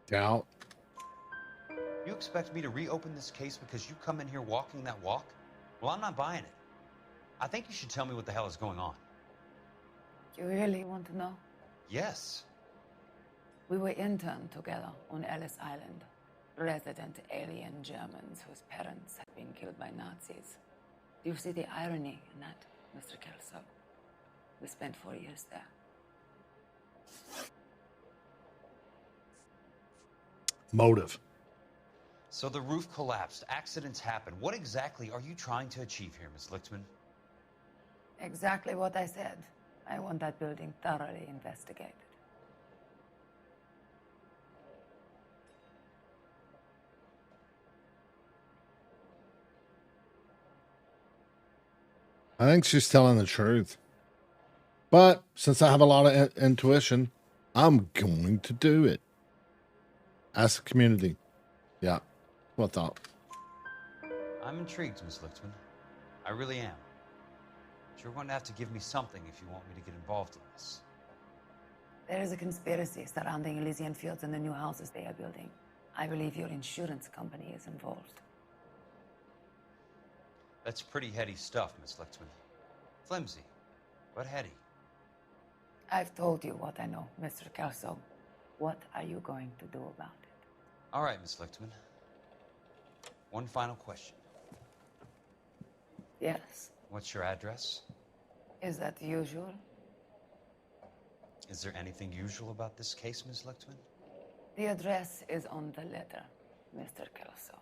Doubt. You expect me to reopen this case because you come in here walking that walk? Well, I'm not buying it. I think you should tell me what the hell is going on. You really want to know? Yes. We were interned together on Ellis Island. Resident alien Germans whose parents had been killed by Nazis. Do you see the irony in that, Mr. Kelso? We spent 4 years there. Motive. So the roof collapsed. Accidents happen. What exactly are you trying to achieve here, Miss Lichtman? Exactly what I said. I want that building thoroughly investigated. I think she's telling the truth. But since I have a lot of intuition, I'm going to do it. Ask the community. Yeah. What thought? I'm intrigued, Miss Lichtman. I really am. But you're going to have to give me something if you want me to get involved in this. There is a conspiracy surrounding Elysian Fields and the new houses they are building. I believe your insurance company is involved. That's pretty heady stuff, Miss Lichtman. Flimsy, but heady. I've told you what I know, Mr. Kelso. What are you going to do about it? All right, Miss Lichtman. One final question. Yes. What's your address? Is that usual? Is there anything usual about this case, Miss Lichtman? The address is on the letter, Mr. Kelso.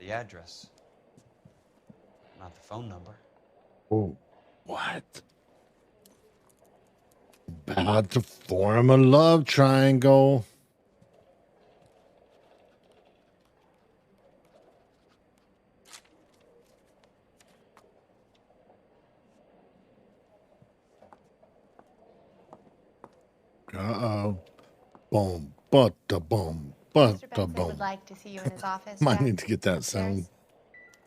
The address. Not the phone number. Oh, what? About to form a love triangle. Uh-oh. Boom, butta boom, Mr. butta Benson boom. would like to see you in his office. Might Jack. need to get that sound.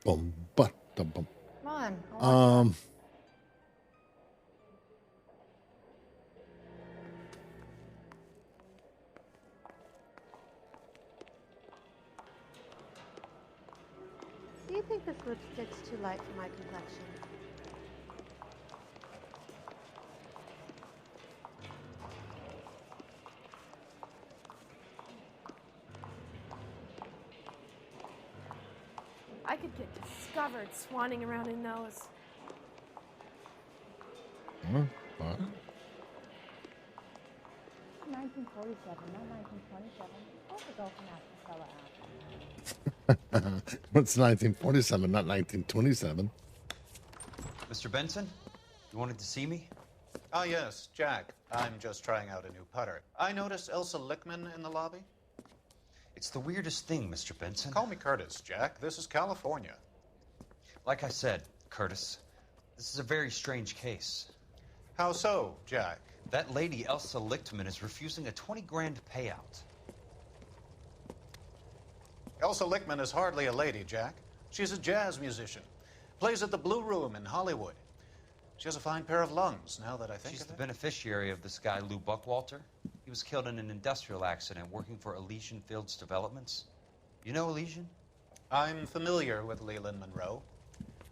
Boom, butta boom. Come on. I'll walk you up. think this lipstick's too light for my complexion? I could get discovered swanning around in those. What? 1947, not 1927. That's a Gulf fella out. It's 1947, not 1927. Mr. Benson, you wanted to see me? Ah, yes, Jack. I'm just trying out a new putter. I noticed Elsa Lickman in the lobby. It's the weirdest thing, Mr. Benson. Call me Curtis, Jack. This is California. Like I said, Curtis, this is a very strange case. How so, Jack? That lady, Elsa Lichtman, is refusing a 20 grand payout. Elsa Lickman is hardly a lady, Jack. She's a jazz musician. Plays at the Blue Room in Hollywood. She has a fine pair of lungs, now that I think She's of the it. beneficiary of this guy, Lou Buckwalter. He was killed in an industrial accident working for Elysian Fields Developments. You know Elysian? I'm familiar with Leland Monroe.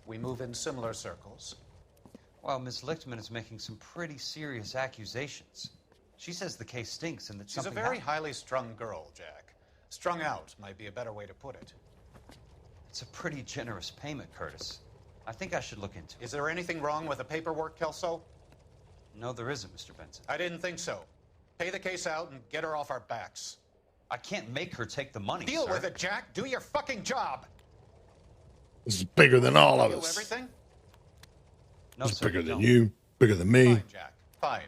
We move in similar circles. Well, Miss Lichtman is making some pretty serious accusations. She says the case stinks and that She's a something very happened. highly strung girl, Jack. Strung out might be a better way to put it. It's a pretty generous payment, Curtis. I think I should look into it. Is there anything wrong with the paperwork, Kelso? No, there isn't, Mr. Benson. I didn't think so. Pay the case out and get her off our backs. I can't make her take the money, Deal sir. with it, Jack. Do your fucking job. This is bigger than all of Do us. everything? No, It's sir, bigger we than don't. you, bigger than me. Fine, Jack. Fine.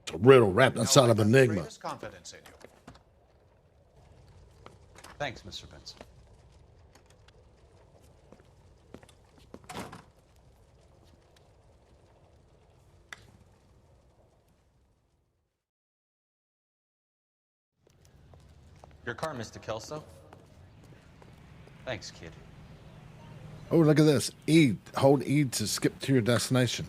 It's a riddle wrapped Now, inside I of have the enigma. greatest confidence in you. Thanks, Mr. Benson. Your car, Mr. Kelso. Thanks, kid. Oh, look at this. E. Hold E to skip to your destination.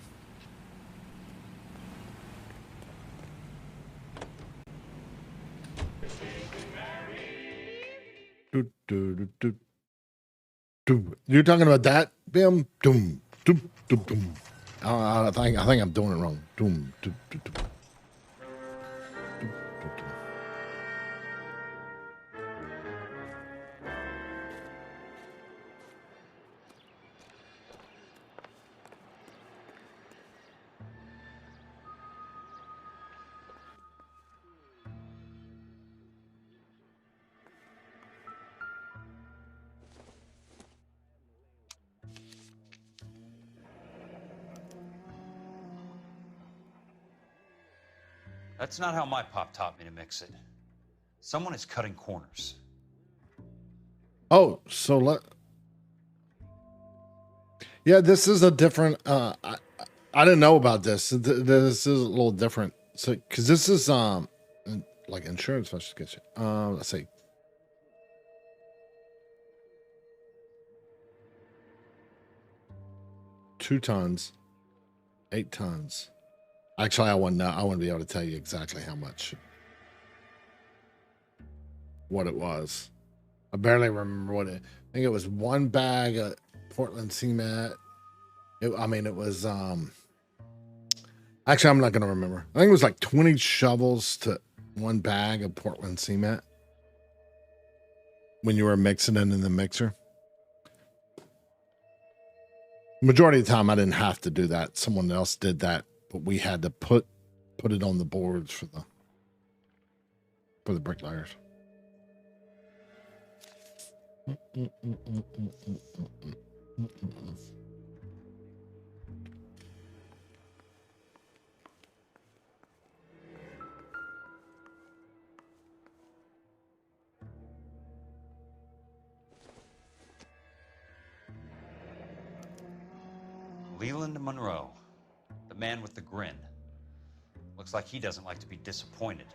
Do, do, do, do. Do. You're talking about that? Bim, doom, doom, doom, doom. I think I'm doing it wrong. Doom, doom, doom, doom. That's not how my pop taught me to mix it. Someone is cutting corners. Oh, so yeah, this is a different. I didn't know about this. This is a little different. So, because this is like insurance investigation. Let's see. Two tons, 8 tons. Actually, I wouldn't be able to tell you exactly how much. What it was. I barely remember what it. I think it was 1 bag of Portland cement. It was. Actually, I'm not gonna remember. I think it was like 20 shovels to 1 bag of Portland cement. When you were mixing it in the mixer. Majority of the time, I didn't have to do that. Someone else did that, but we had to put it on the boards for the bricklayers. Leland Monroe, the man with the grin. Looks like he doesn't like to be disappointed.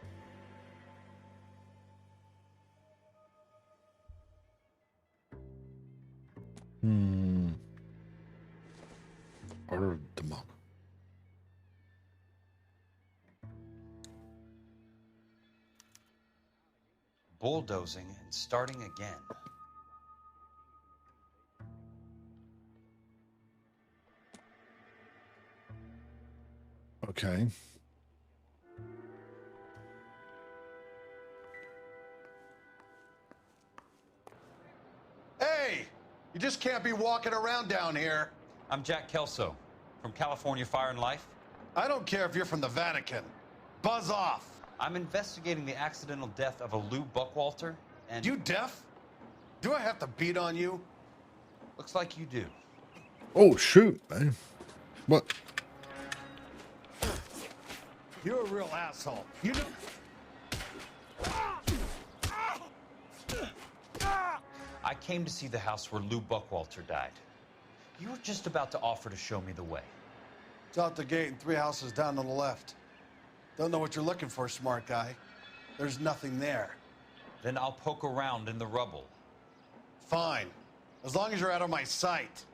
Order them up. Bulldozing and starting again. Okay. Hey, you just can't be walking around down here. I'm Jack Kelso from California Fire and Life. I don't care if you're from the Vatican. Buzz off. I'm investigating the accidental death of a Lou Buckwalter, and... You deaf? Do I have to beat on you? Looks like you do. Oh, shoot, man. What? You're a real asshole. You know... I came to see the house where Lou Buckwalter died. You were just about to offer to show me the way. It's out the gate and 3 houses down on the left. Don't know what you're looking for, smart guy. There's nothing there. Then I'll poke around in the rubble. Fine. As long as you're out of my sight.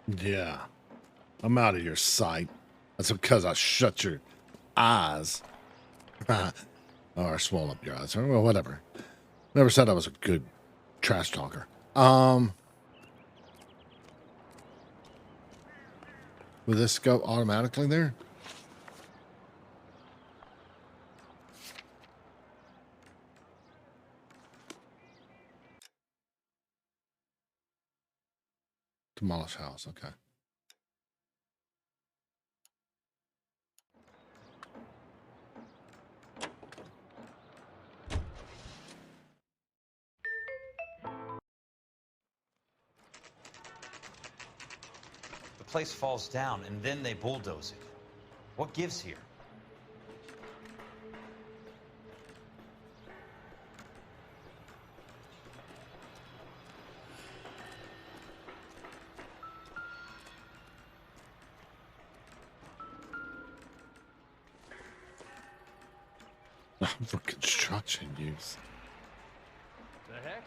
Yeah. I'm out of your sight. That's because I shut your eyes. Or swole up your eyes. Or well, whatever. Never said I was a good trash talker. Will this go automatically there? Demolish house, okay. The place falls down, and then they bulldoze it. What gives here? For construction use. The heck?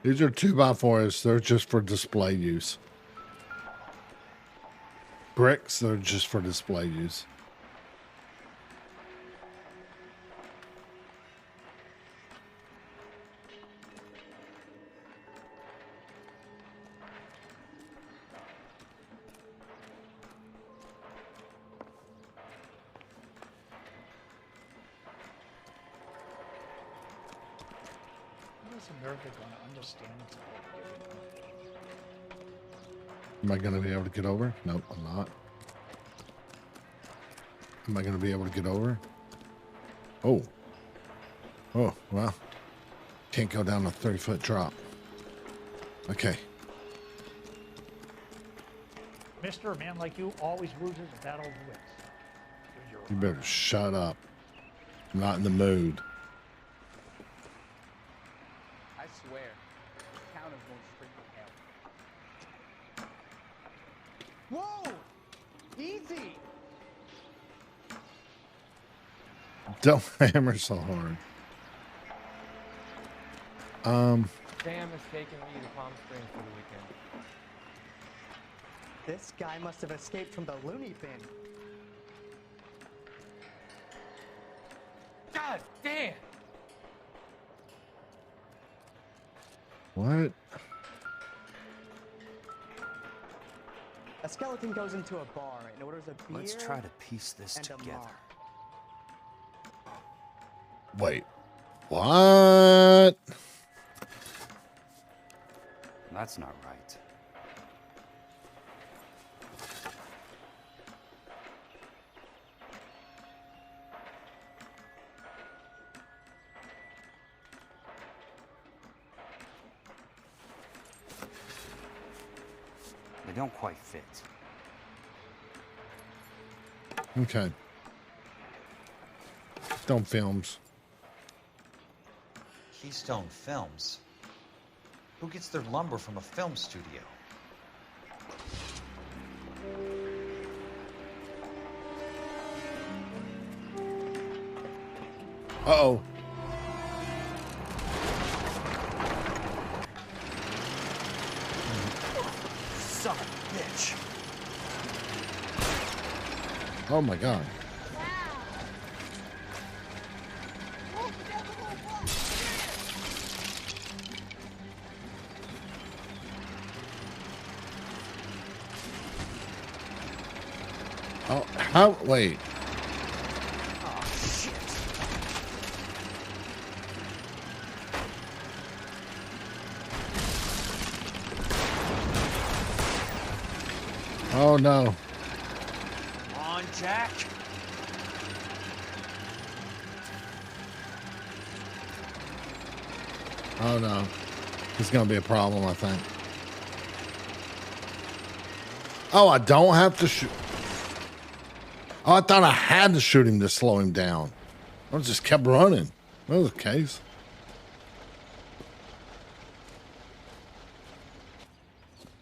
These are 2x4s. They're just for display use. Bricks, they're just for display use. How is America going to understand it's Am I going to be able to get over? Nope, I'm not. Am I going to be able to get over? Oh. Oh, well. Can't go down a 30-foot drop. Okay. Mister, a man like you always loses a battle of wits. You better shut up. I'm not in the mood. I swear, the town is going straight to hell. Whoa! Easy! Don't hammer so hard. Sam is taking me to Palm Springs for the weekend. This guy must have escaped from the loony bin. God damn! What? A skeleton goes into a bar and orders a beer. Let's try to piece this and a together. mop. Wait. What? That's not right. They don't quite fit. Okay. Keystone Films. Keystone Films? Who gets their lumber from a film studio? Uh-oh. Son of a bitch! Oh my god. Oh, how? Wait. Oh, shit. Oh, no. Come on, Jack. Oh, no. It's going to be a problem, I think. Oh, I don't have to shoot. Oh, I thought I had to shoot him to slow him down. I just kept running. That was the case.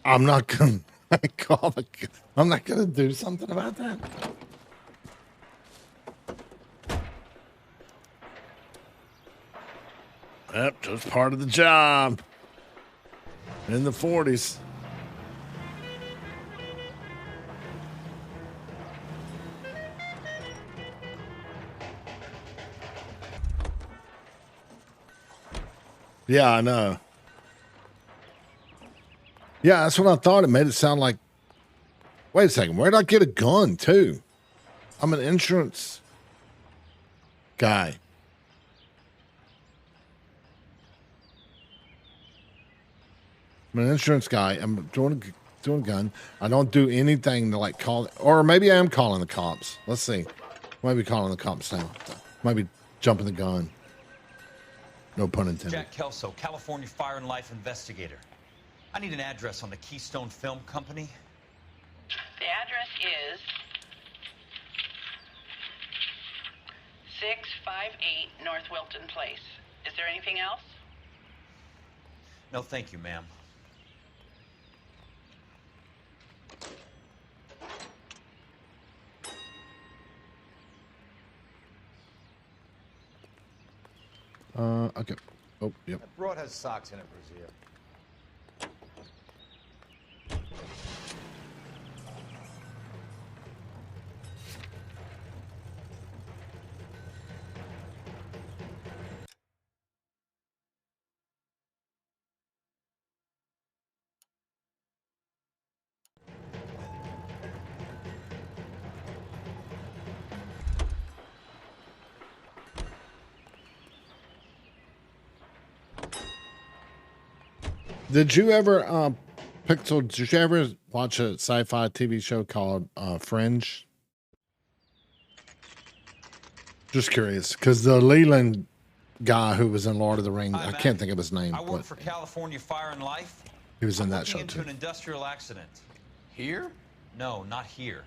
I'm not going to call the... I'm not going to do something about that. Yep, just part of the job. In the 40s. Yeah, I know. Yeah, that's what I thought. It made it sound like... Wait a second. Where did I get a gun, too? I'm an insurance guy. I'm an insurance guy. I'm doing a gun. I don't do anything to like call... Or maybe I am calling the cops. Let's see. Maybe calling the cops now. Maybe jumping the gun. No pun intended. Jack Kelso, California Fire and Life investigator. I need an address on the Keystone Film Company. The address is 658 North Wilton Place. Is there anything else? No, thank you, ma'am. Okay. Oh, yep. That broad has socks in it, Brazier. Did you ever, Pixel, did you ever watch a sci-fi TV show called Fringe? Just curious, because the Leland guy who was in Lord of the Rings, I can't think of his name, I work but for California Fire and Life. he was in I'm that looking show into too. an industrial accident. Here? No, not here.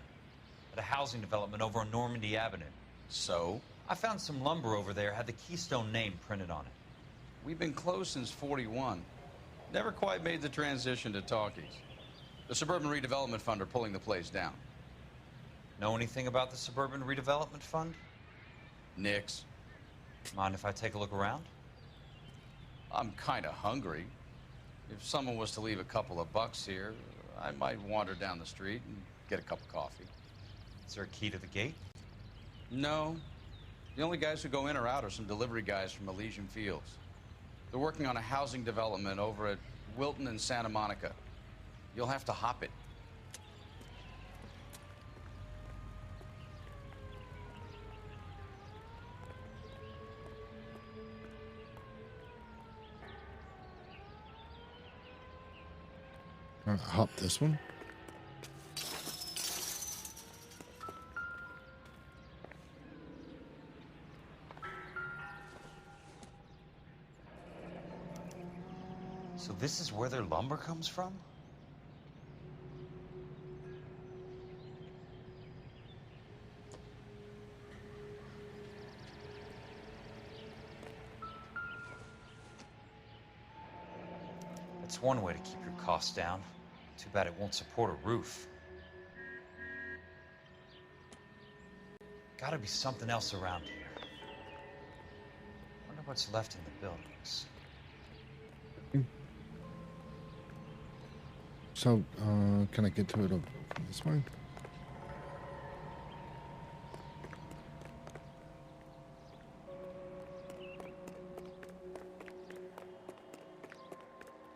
At a housing development over on Normandy Avenue. So? I found some lumber over there, had the Keystone name printed on it. We've been closed since 41. Never quite made the transition to talkies. The Suburban Redevelopment Fund are pulling the place down. Know anything about the Suburban Redevelopment Fund? Nix. Mind if I take a look around? I'm kind of hungry. If someone was to leave a couple of bucks here, I might wander down the street and get a cup of coffee. Is there a key to the gate? No. The only guys who go in or out are some delivery guys from Elysian Fields. They're working on a housing development over at Wilton and Santa Monica. You'll have to hop it. Hop this one. So this is where their lumber comes from? That's one way to keep your costs down. Too bad it won't support a roof. Gotta be something else around here. Wonder what's left in the buildings. So, can I get to it this way?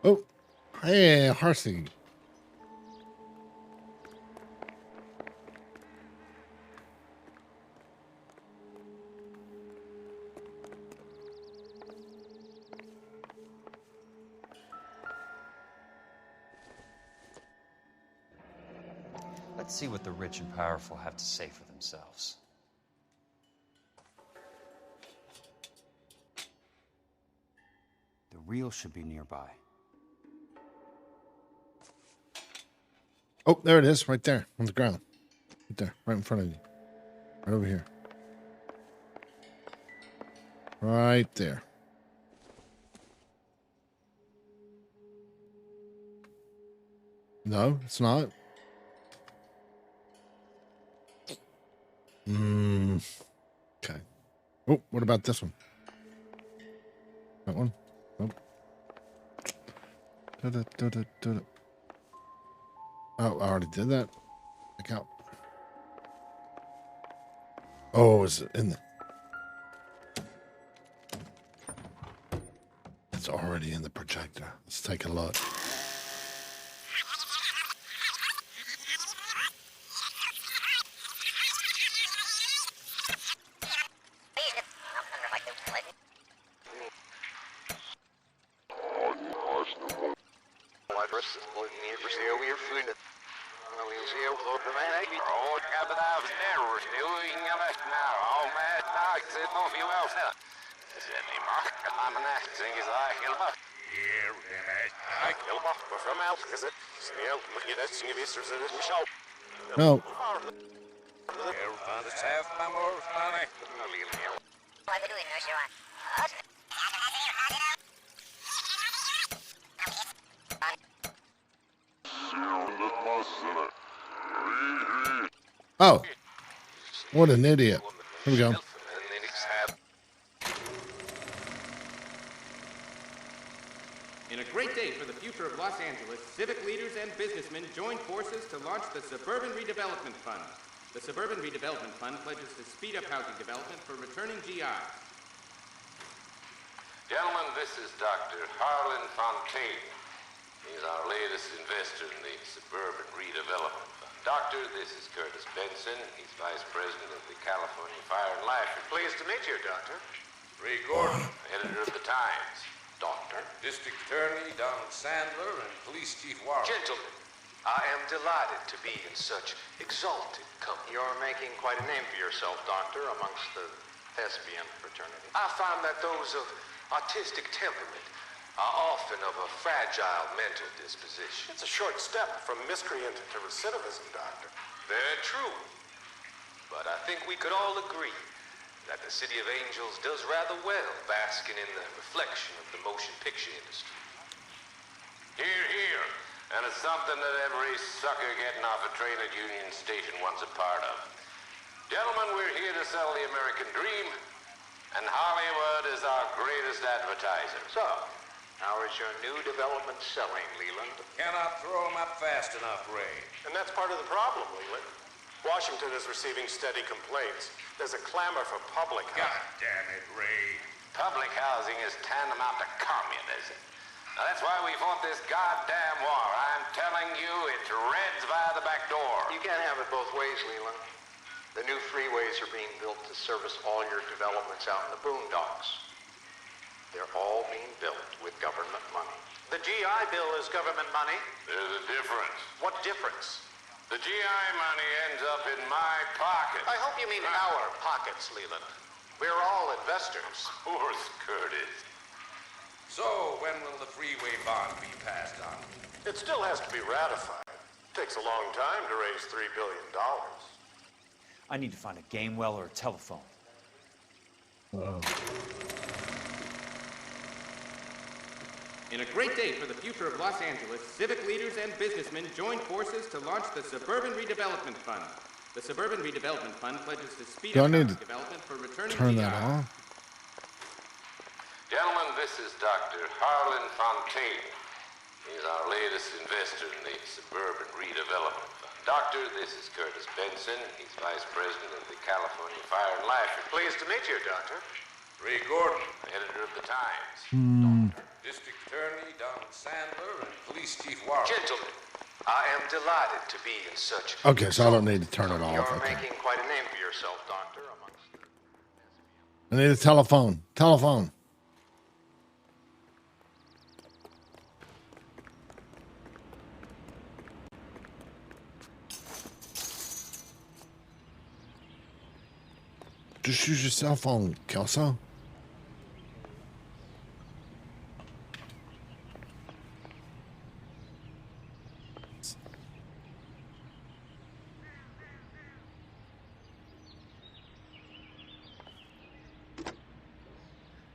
Oh, hey, Harsey. Let's see what the rich and powerful have to say for themselves. The real should be nearby. Oh, there it is, right there on the ground. Right there, right in front of you. Right over here. Right there. No, it's not. Okay. Oh, what about this one? That one? Nope. Oh, I already did that. Check out. Oh, is it in the... It's already in the projector. Let's take a look. No. Oh, what an idiot. Here we go. In a great day for the future of Los Angeles, civic leaders and businessmen joined forces to launch the Suburban Redevelopment Fund. The Suburban Redevelopment Fund pledges to speed up housing development for returning GIs. Gentlemen, this is Dr. Harlan Fontaine. He's our latest investor in the Suburban Redevelopment Fund. Doctor, this is Curtis Benson. He's Vice President of the California Fire and Life. Pleased to meet you, Doctor. Ray Gordon, editor of the Times. Doctor. District Attorney Donald Sandler and Police Chief Warren. Gentlemen, I am delighted to be in such exalted company. You're making quite a name for yourself, Doctor, amongst the thespian fraternity. I find that those of artistic temperament are often of a fragile mental disposition. It's a short step from miscreant to recidivism, Doctor. Very true. But I think we could all agree that the City of Angels does rather well basking in the reflection of the motion picture industry. Hear, hear. And it's something that every sucker getting off a train at Union Station wants a part of. Gentlemen, we're here to sell the American dream, and Hollywood is our greatest advertiser. So, how is your new development selling, Leland? Cannot throw them up fast enough, Ray. And that's part of the problem, Leland. Washington is receiving steady complaints. There's a clamor for public housing. God damn it, Ray. Public housing is tantamount to communism. Now, that's why we fought this goddamn war. I'm telling you, it's Reds via the back door. You can't have it both ways, Leland. The new freeways are being built to service all your developments out in the boondocks. They're all being built with government money. The GI Bill is government money. There's a difference. What difference? The GI money ends up in my pocket. I hope you mean our pockets, Leland. We're all investors. Of course, Curtis. So, when will the freeway bond be passed on? It still has to be ratified. Takes a long time to raise $3 billion. I need to find a game well or a telephone. In a great day for the future of Los Angeles, civic leaders and businessmen joined forces to launch the Suburban Redevelopment Fund. The Suburban Redevelopment Fund pledges to speed up housing development for returning Turn that GIs. off. Gentlemen, this is Dr. Harlan Fontaine. He's our latest investor in the Suburban Redevelopment Fund. Doctor, this is Curtis Benson. He's Vice President of the California Fire and Life. Pleased to meet you, Doctor. Ray Gordon, editor of the Times. District Attorney Donald Sandler and Police Chief Warren. Gentlemen, I am delighted to be in such... Okay, so I don't need to turn it off. You're Okay. making quite a name for yourself, Doctor, amongst the... I need a telephone. Telephone. Just use your cell phone, Kelso.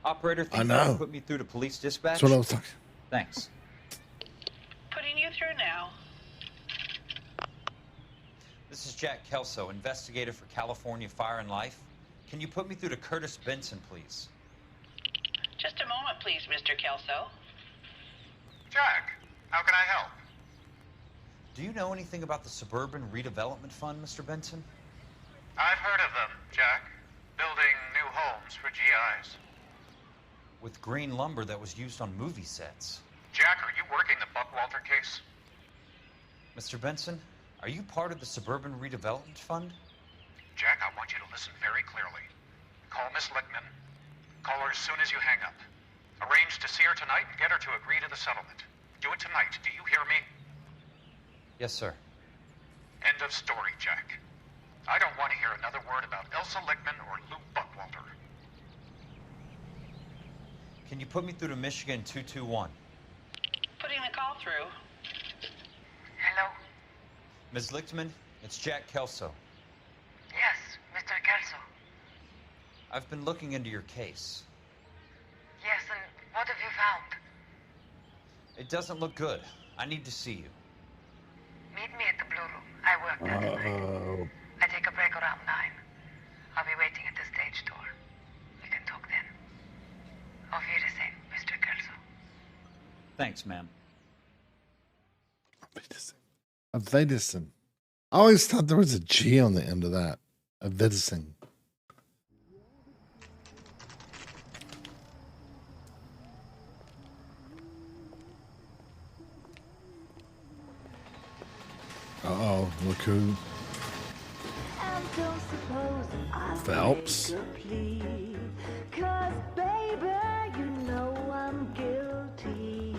Operator, think I you know. can put me through to police dispatch? That's what I was talking. Thanks. Putting you through now. This is Jack Kelso, investigator for California Fire and Life. Can you put me through to Curtis Benson, please? Just a moment, please, Mr. Kelso. Jack, how can I help? Do you know anything about the Suburban Redevelopment Fund, Mr. Benson? I've heard of them, Jack. Building new homes for GIs. With green lumber that was used on movie sets. Jack, are you working the Buckwalter case? Mr. Benson, are you part of the Suburban Redevelopment Fund? Jack, I want you to listen very clearly. Call Miss Lickman. Call her as soon as you hang up. Arrange to see her tonight and get her to agree to the settlement. Do it tonight. Do you hear me? Yes, sir. End of story, Jack. I don't want to hear another word about Elsa Lickman or Lou Buckwalter. Can you put me through to Michigan 221? Putting the call through. Hello? Ms. Lichtman, it's Jack Kelso. Yes, Mr. Kelso. I've been looking into your case. Yes, and what have you found? It doesn't look good. I need to see you. Meet me at the Blue Room. I work that way. I take a break around 9. I'll be waiting at the stage door. We can talk then. Auf Wiedersehen, Mr. Kelso. Thanks, ma'am. Avedison. I always thought there was a G on the end of that. Avedison. Uh-oh, look who. Phelps. Cause baby, you know I'm guilty.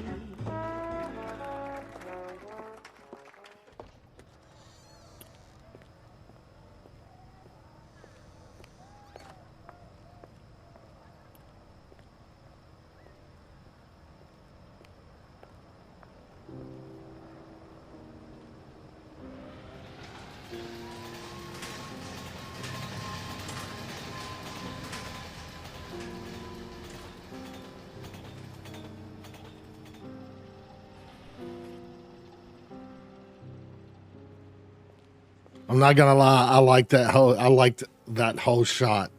I'm not gonna lie, I liked that whole shot.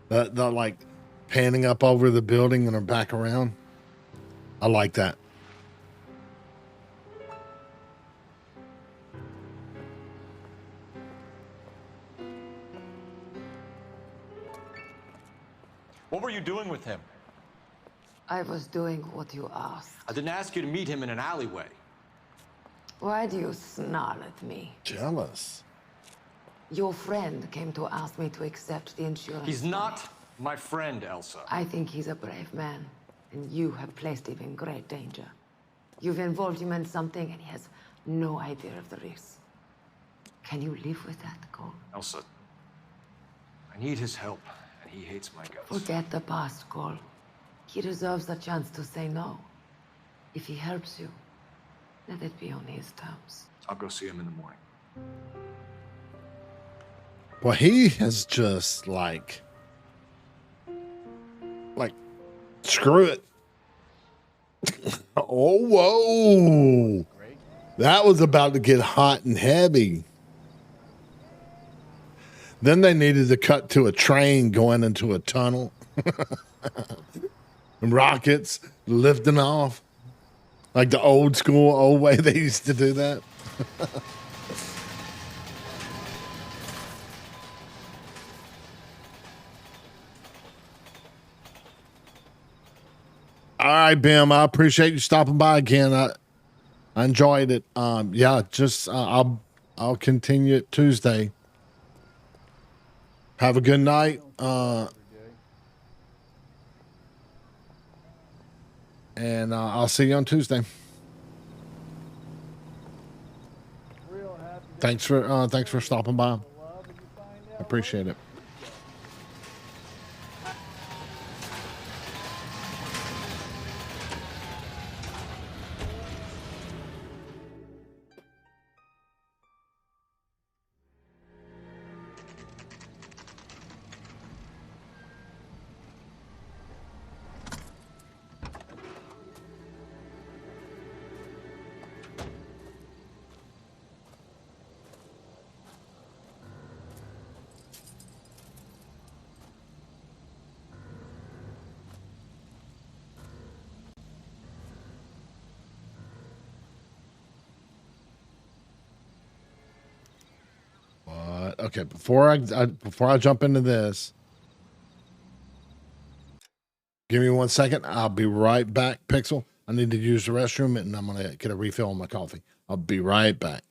The like panning up over the building and her back around. I like that. What were you doing with him? I was doing what you asked. I didn't ask you to meet him in an alleyway. Why do you snarl at me? Jealous. Your friend came to ask me to accept the insurance. He's not my friend, Elsa. I think he's a brave man, and you have placed him in great danger. You've involved him in something, and he has no idea of the risk. Can you live with that, Cole? Elsa, I need his help, and he hates my guts. Forget the past, Cole. He deserves a chance to say no. If he helps you, let it be on his terms. I'll go see him in the morning. Well, he has just like, screw it. Oh, whoa. That was about to get hot and heavy. Then they needed to cut to a train going into a tunnel. And rockets lifting off. Like the old school, old way they used to do that. All right, Bim. I appreciate you stopping by again. I enjoyed it. Yeah, just I'll continue it Tuesday. Have a good night. And I'll see you on Tuesday. Thanks for stopping by. I appreciate it. Okay, before I jump into this, give me 1 second. I'll be right back, Pixel. I need to use the restroom and I'm gonna get a refill on my coffee. I'll be right back.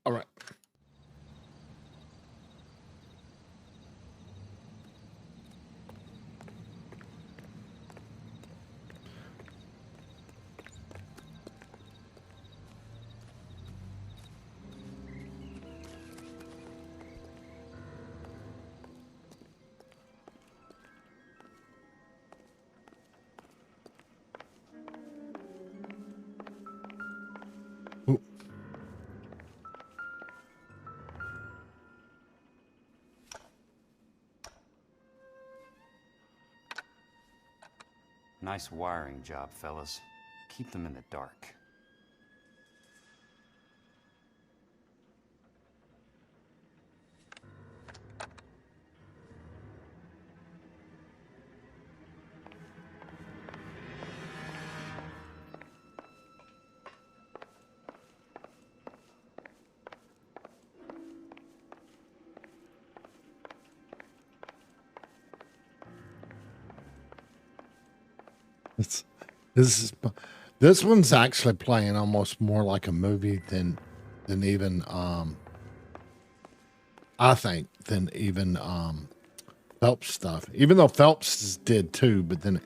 All right. Nice wiring job, fellas. Keep them in the dark. This one's actually playing almost more like a movie than even I think than even Phelps stuff. Even though Phelps did too, but then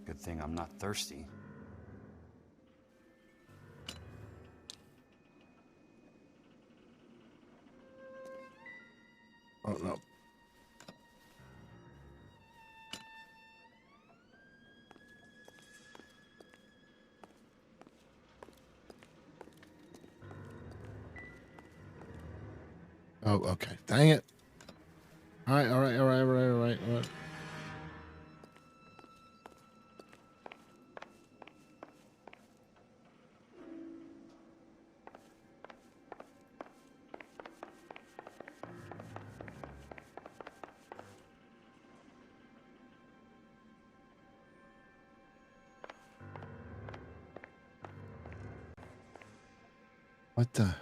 Good thing I'm not thirsty. oh no. Oh, okay. Dang it. All right. What the?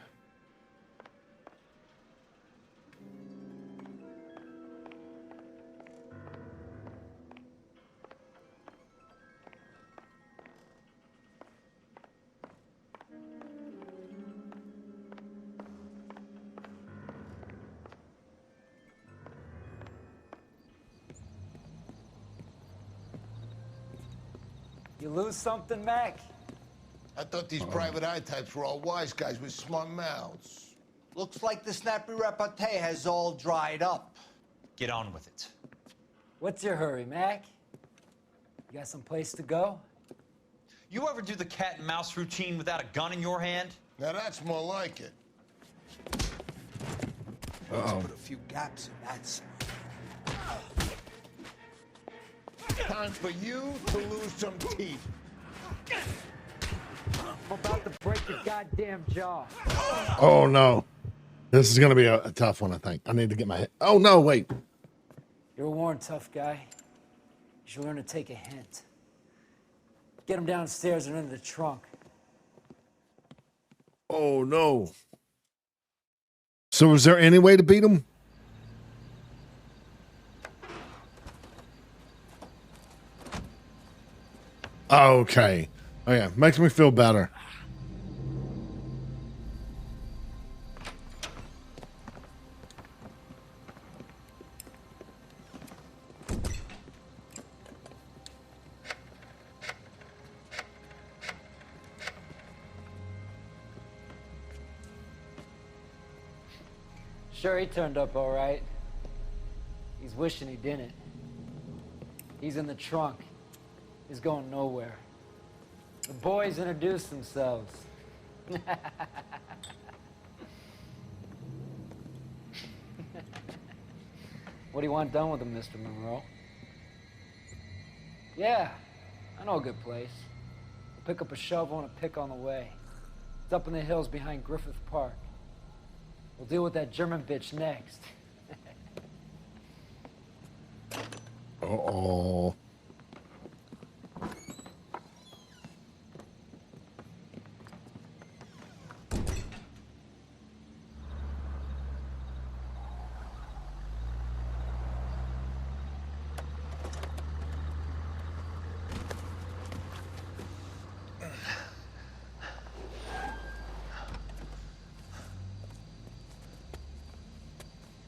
You lose something, Mac? I thought these private eye types were all wise guys with smart mouths. Looks like the snappy repartee has all dried up. Get on with it. What's your hurry, Mac? You got some place to go? You ever do the cat and mouse routine without a gun in your hand? Now that's more like it. Let's put a few gaps in that side. Time for you to lose some teeth. I'm about to break your goddamn jaw. Oh no. This is gonna be a tough one, I think. I need to get my head. Oh no, wait. You're a worn tough guy. You should learn to take a hint. Get him downstairs and into the trunk. Oh no. So is there any way to beat him? Okay. Oh yeah, makes me feel better. Sure, he turned up all right. He's wishing he didn't. He's in the trunk. He's going nowhere. The boys introduced themselves. What do you want done with him, Mr. Monroe? Yeah, I know a good place. We'll pick up a shovel and a pick on the way. It's up in the hills behind Griffith Park. We'll deal with that German bitch next. Uh-oh.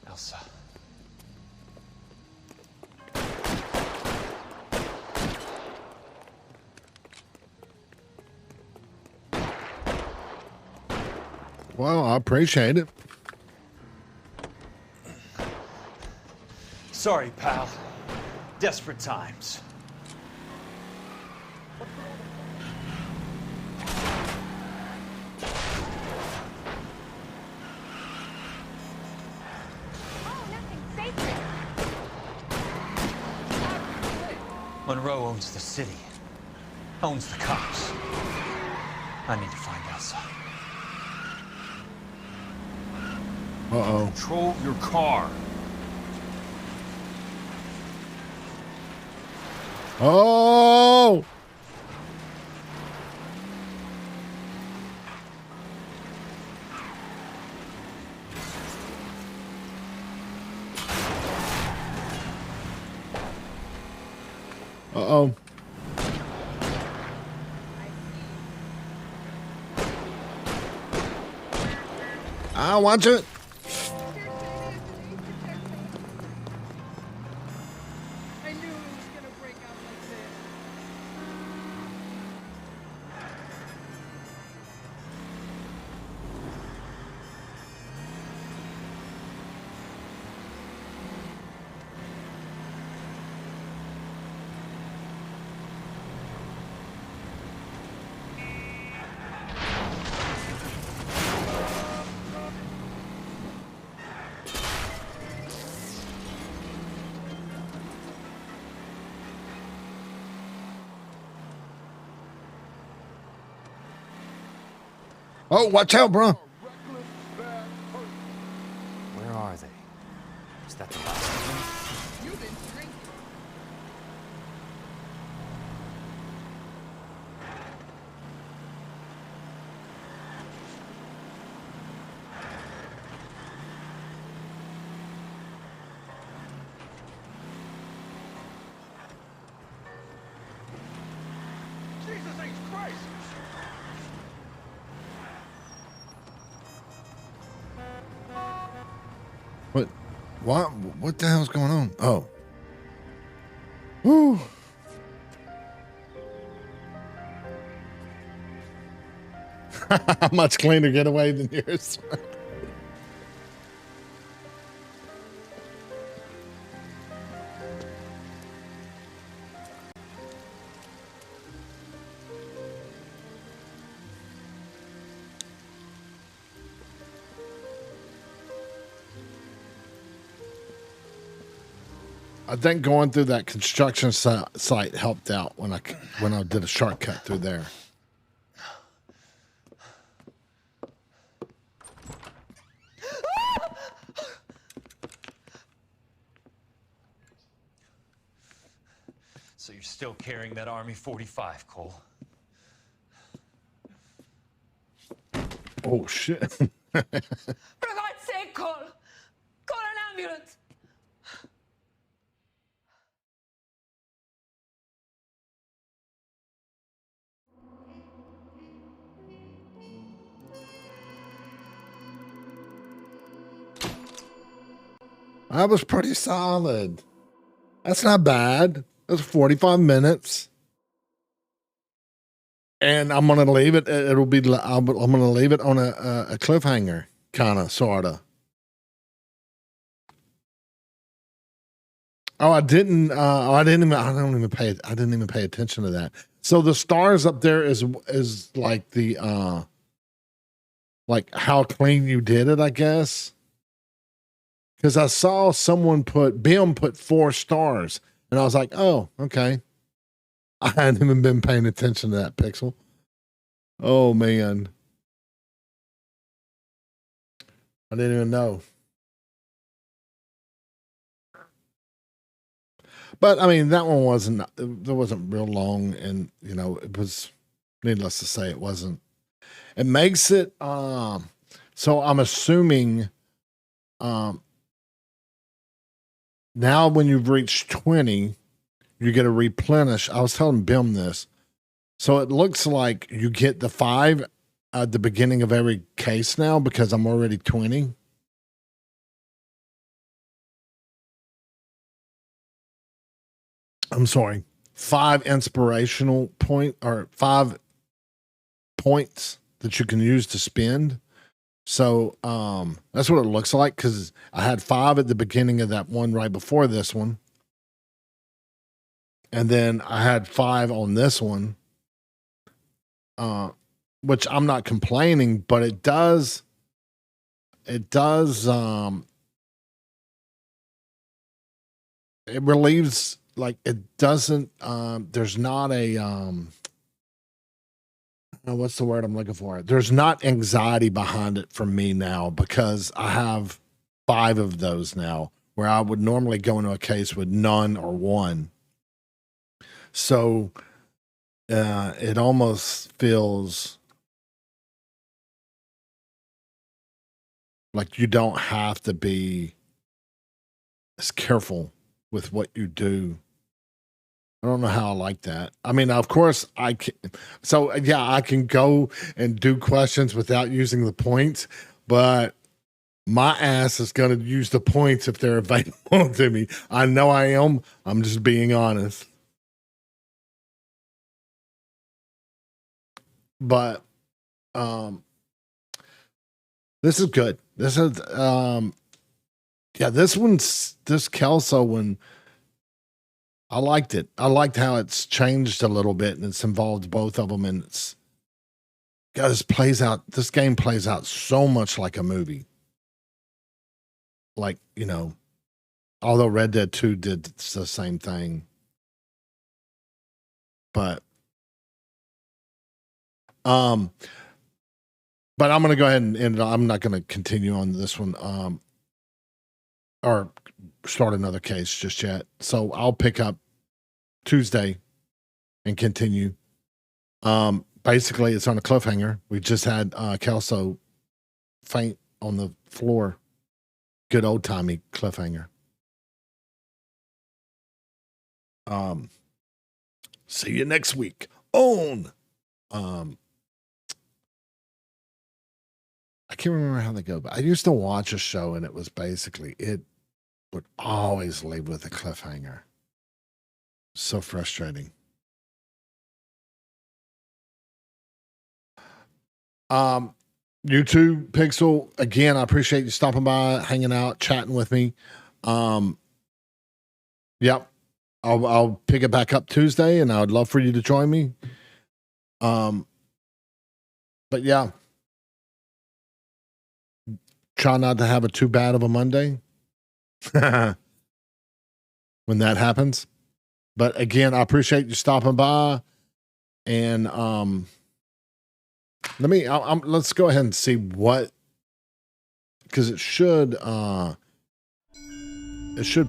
Elsa. Well, I appreciate it. Sorry, pal. Desperate times. Monroe owns the city, owns the cops. I need to find Elsa. Uh-oh. Control your car. Oh! Uh-oh. I'll watch it. I knew it was gonna break out like this. Oh, watch out, bro. Where are they? Is that the last of them? You've been drinking. Jesus H. Christ! What? What? What the hell's going on? Oh. Woo. Much cleaner getaway than yours. I think going through that construction site helped out when I did a shortcut through there. So you're still carrying that Army 45, Cole? Oh shit! For God's sake, Cole! Call an ambulance! That was pretty solid. That's not bad. That's 45 minutes. And I'm gonna leave it. It'll be. I'm gonna leave it on a cliffhanger, kind of, sorta. Oh, I didn't. I didn't even pay attention to that. So the stars up there is like the like how clean you did it, I guess. Because I saw someone Bim put 4 stars, and I was like, oh, okay. I hadn't even been paying attention to that pixel. Oh man, I didn't even know. But I mean, that one wasn't. There wasn't real long, and you know, it was. Needless to say, it wasn't. It makes it. So I'm assuming. Now, when you've reached 20, you get a replenish. I was telling Bim this. So it looks like you get the 5 at the beginning of every case now because I'm already 20. I'm sorry, 5 inspirational point or 5 points that you can use to spend. So that's what it looks like because I had 5 at the beginning of that one right before this one. And then I had 5 on this one, which I'm not complaining, but it does, it relieves, like it doesn't, there's not a, what's the word I'm looking for? There's not anxiety behind it for me now because I have 5 of those now where I would normally go into a case with none or 1. So it almost feels like you don't have to be as careful with what you do. I don't know how I like that. I mean, of course I can. So yeah, I can go and do questions without using the points, but my ass is going to use the points if they're available to me. I know I am. I'm just being honest. But this is good. This is yeah, this Kelso one, I liked it. I liked how it's changed a little bit and it's involved both of them, and it's this game plays out so much like a movie. Like, you know, although Red Dead 2 did the same thing. But I'm gonna go ahead and end it. I'm not gonna continue on this one. Or start another case just yet. So I'll pick up Tuesday and continue. Basically it's on a cliffhanger. We just had Kelso faint on the floor. Good old timey cliffhanger. See you next week on I can't remember how they go, but I used to watch a show and it was basically, it would always leave with a cliffhanger. So frustrating. YouTube Pixel, again, I appreciate you stopping by, hanging out, chatting with me. Yep. I'll pick it back up Tuesday, and I would love for you to join me. But yeah, try not to have it too bad of a Monday when that happens. But again, I appreciate you stopping by, and let's go ahead and see what, because it should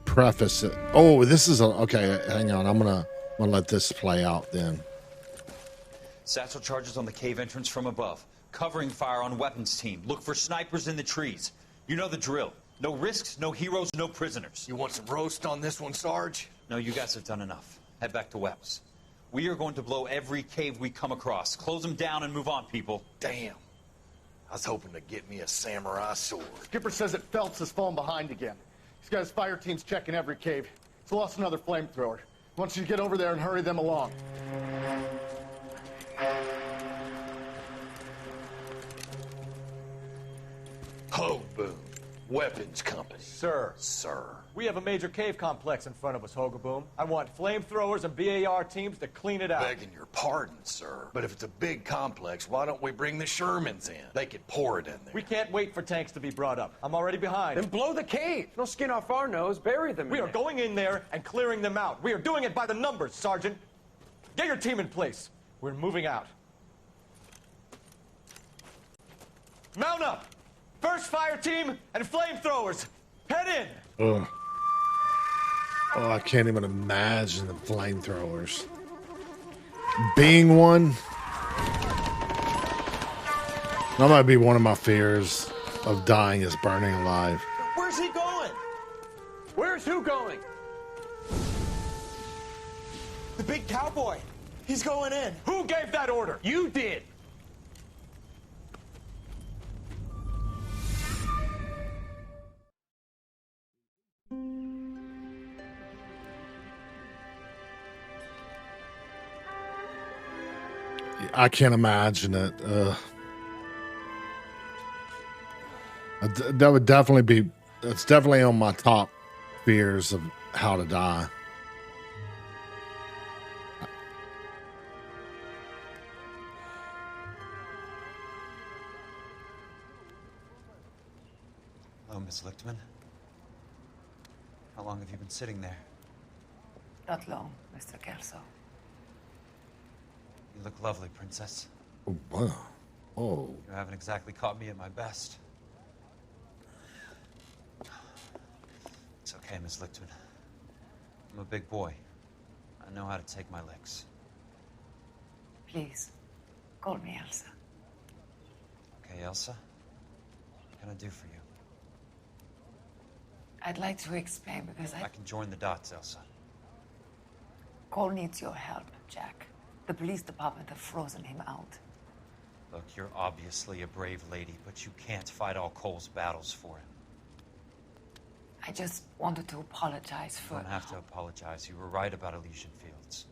preface it. Oh, this is okay. Hang on, I'm gonna let this play out then. Satchel charges on the cave entrance from above. Covering fire on weapons team. Look for snipers in the trees. You know the drill. No risks, no heroes, no prisoners. You want some roast on this one, Sarge? No, you guys have done enough. Head back to Webb's. We are going to blow every cave we come across. Close them down and move on, people. Damn. I was hoping to get me a samurai sword. Skipper says that Phelps has fallen behind again. He's got his fire teams checking every cave. He's lost another flamethrower. He wants you to get over there and hurry them along. Ho, Boom. Weapons Company. Sir. Sir. We have a major cave complex in front of us, Hogaboom. I want flamethrowers and BAR teams to clean it out. Begging your pardon, sir. But if it's a big complex, why don't we bring the Shermans in? They could pour it in there. We can't wait for tanks to be brought up. I'm already behind. Then blow the cave. No skin off our nose. Bury them. We are going in there and clearing them out. We are doing it by the numbers, Sergeant. Get your team in place. We're moving out. Mount up. First fire team and flamethrowers. Head in. Ugh. Oh, I can't even imagine the flamethrowers. Being one, that might be one of my fears of dying is burning alive. Where's he going? Where's who going? The big cowboy. He's going in. Who gave that order? You did. I can't imagine it. That would definitely be, it's definitely on my top fears of how to die. Hello, Miss Lichtman. How long have you been sitting there? Not long, Mr. Kelso. You look lovely, Princess. Oh, wow. Oh. You haven't exactly caught me at my best. It's okay, Miss Lichtman. I'm a big boy. I know how to take my licks. Please, call me Elsa. Okay, Elsa? What can I do for you? I'd like to explain because I can join the dots, Elsa. Cole needs your help, Jack. The police department have frozen him out. Look, you're obviously a brave lady, but you can't fight all Cole's battles for him. I just wanted to apologize for... You don't have to apologize. You were right about Elysian Fields.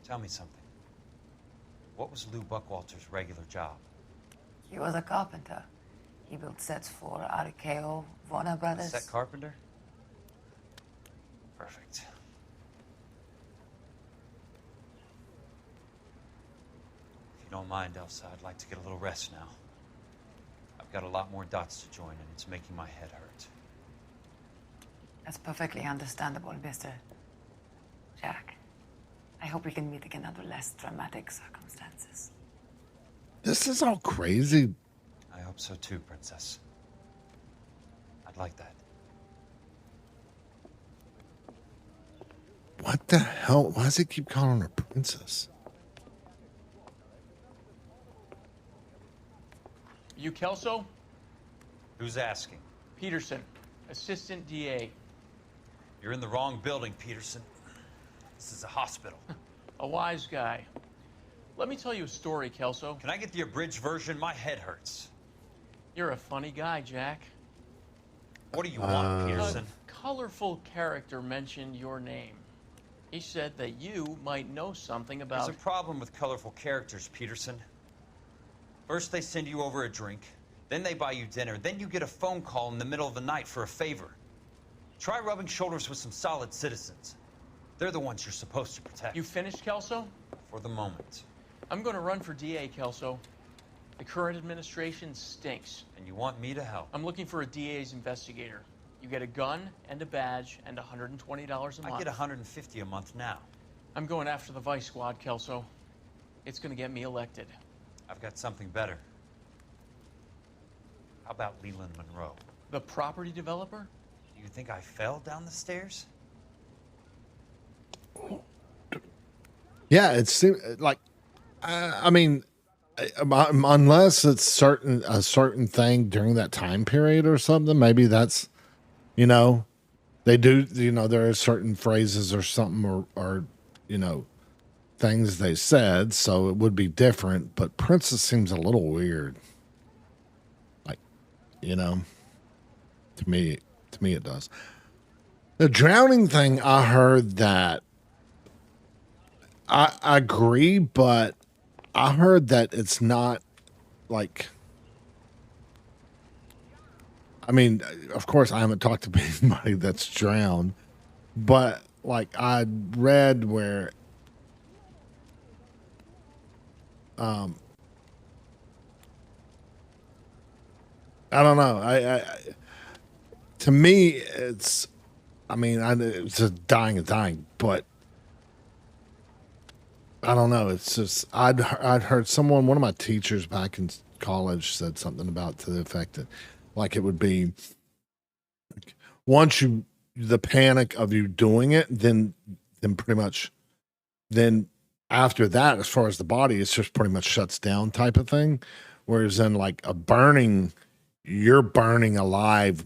Tell me something. What was Lou Buckwalter's regular job? He was a carpenter. He built sets for RKO, Warner Brothers. Set carpenter? Perfect. If you don't mind, Elsa, I'd like to get a little rest now. I've got a lot more dots to join, and it's making my head hurt. That's perfectly understandable, Mr. Jack. I hope we can meet again under less dramatic circumstances. This is all crazy. I hope so too, Princess. I'd like that. What the hell? Why does he keep calling her princess? You Kelso? Who's asking? Peterson, assistant DA. You're in the wrong building, Peterson. This is a hospital. A wise guy. Let me tell you a story, Kelso. Can I get the abridged version? My head hurts. You're a funny guy, Jack. What do you want, Peterson? A colorful character mentioned your name. He said that you might know something about... There's a problem with colorful characters, Peterson. First they send you over a drink, then they buy you dinner, then you get a phone call in the middle of the night for a favor. Try rubbing shoulders with some solid citizens. They're the ones you're supposed to protect. You finished, Kelso? For the moment. I'm going to run for DA, Kelso. The current administration stinks. And you want me to help? I'm looking for a DA's investigator. You get a gun and a badge and $120 a month. I get $150 a month now. I'm going after the Vice Squad, Kelso. It's going to get me elected. I've got something better. How about Leland Monroe? The property developer? Do you think I fell down the stairs? Yeah, it seems like, I mean, unless it's a certain thing during that time period or something, maybe that's, you know, they do, you know, there are certain phrases or something or you know, things they said, so it would be different, but Princess seems a little weird. Like, you know, to me it does. The drowning thing, I heard that I agree, but I heard that it's not like, I mean, of course I haven't talked to anybody that's drowned, but like I read where I don't know. I to me it's, I mean, it's a dying, but I don't know. It's just I'd heard one of my teachers back in college said something about to the effect that like it would be once the panic of you doing it, then pretty much then after that, as far as the body, it's just pretty much shuts down type of thing. Whereas in like a burning, you're burning alive.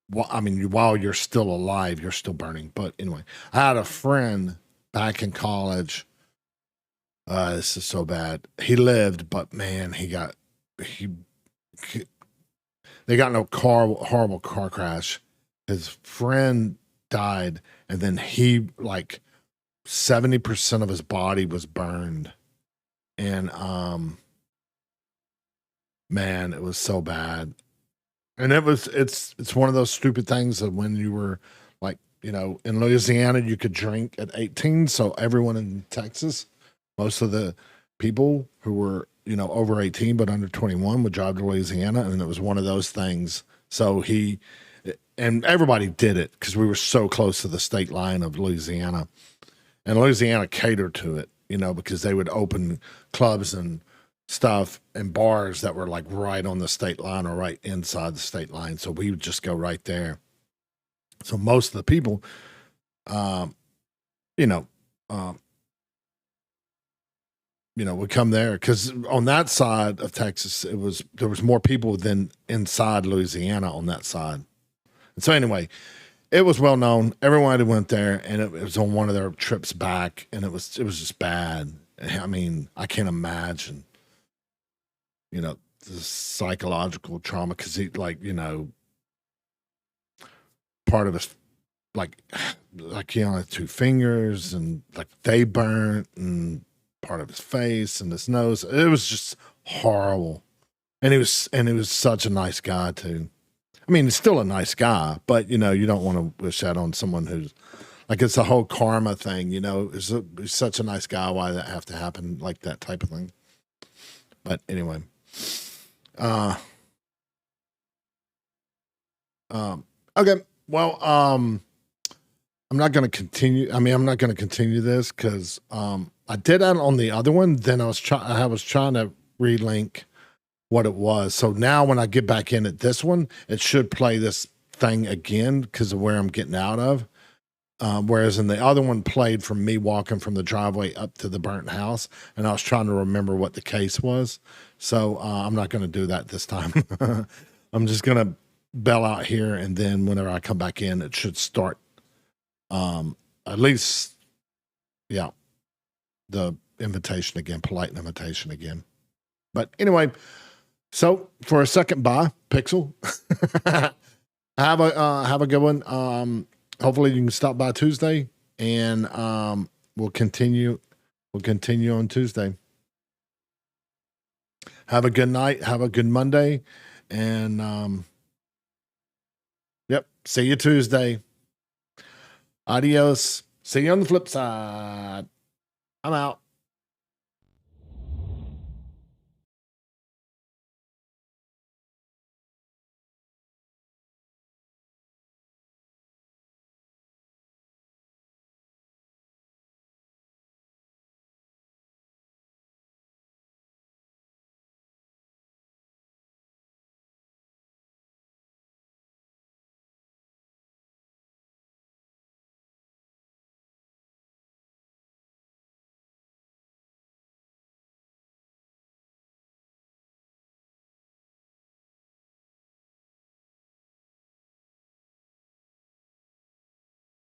Well, I mean, while you're still alive, you're still burning. But anyway, I had a friend back in college. This is so bad. He lived, but man, they got in a horrible car crash. His friend died, and then he like 70% of his body was burned. And man, it was so bad. And it's one of those stupid things that when you were like, you know, in Louisiana you could drink at 18, so everyone in Texas, most of the people who were, you know, over 18 but under 21 would drive to Louisiana, and it was one of those things. So and everybody did it because we were so close to the state line of Louisiana. And Louisiana catered to it, you know, because they would open clubs and stuff and bars that were like right on the state line or right inside the state line. So we would just go right there. So most of the people, would come there because on that side of Texas, there was more people than inside Louisiana on that side. And so anyway, it was well known. Everyone went there, and it was on one of their trips back, and it was just bad. I mean, I can't imagine, you know, the psychological trauma because he, like, you know, part of his, like he only had 2 fingers, and like they burnt, and part of his face and his nose. It was just horrible, and he was such a nice guy too. I mean, he's still a nice guy, but, you know, you don't want to wish that on someone who's, like, it's the whole karma thing, you know. He's such a nice guy. Why that have to happen, like that type of thing. But anyway. Okay. Well, I'm not going to continue. I mean, I'm not going to continue this because I did that on the other one. Then I was trying to relink what it was. So now when I get back in at this one, it should play this thing again because of where I'm getting out of. Whereas in the other one played from me walking from the driveway up to the burnt house, and I was trying to remember what the case was. So I'm not going to do that this time. I'm just going to bail out here, and then whenever I come back in, it should start at least, yeah, the invitation again, polite invitation again. But anyway, so for a second bye, Pixel, have a good one. Hopefully you can stop by Tuesday, and we'll continue on Tuesday. Have a good night. Have a good Monday. And yep, see you Tuesday. Adios. See you on the flip side. I'm out.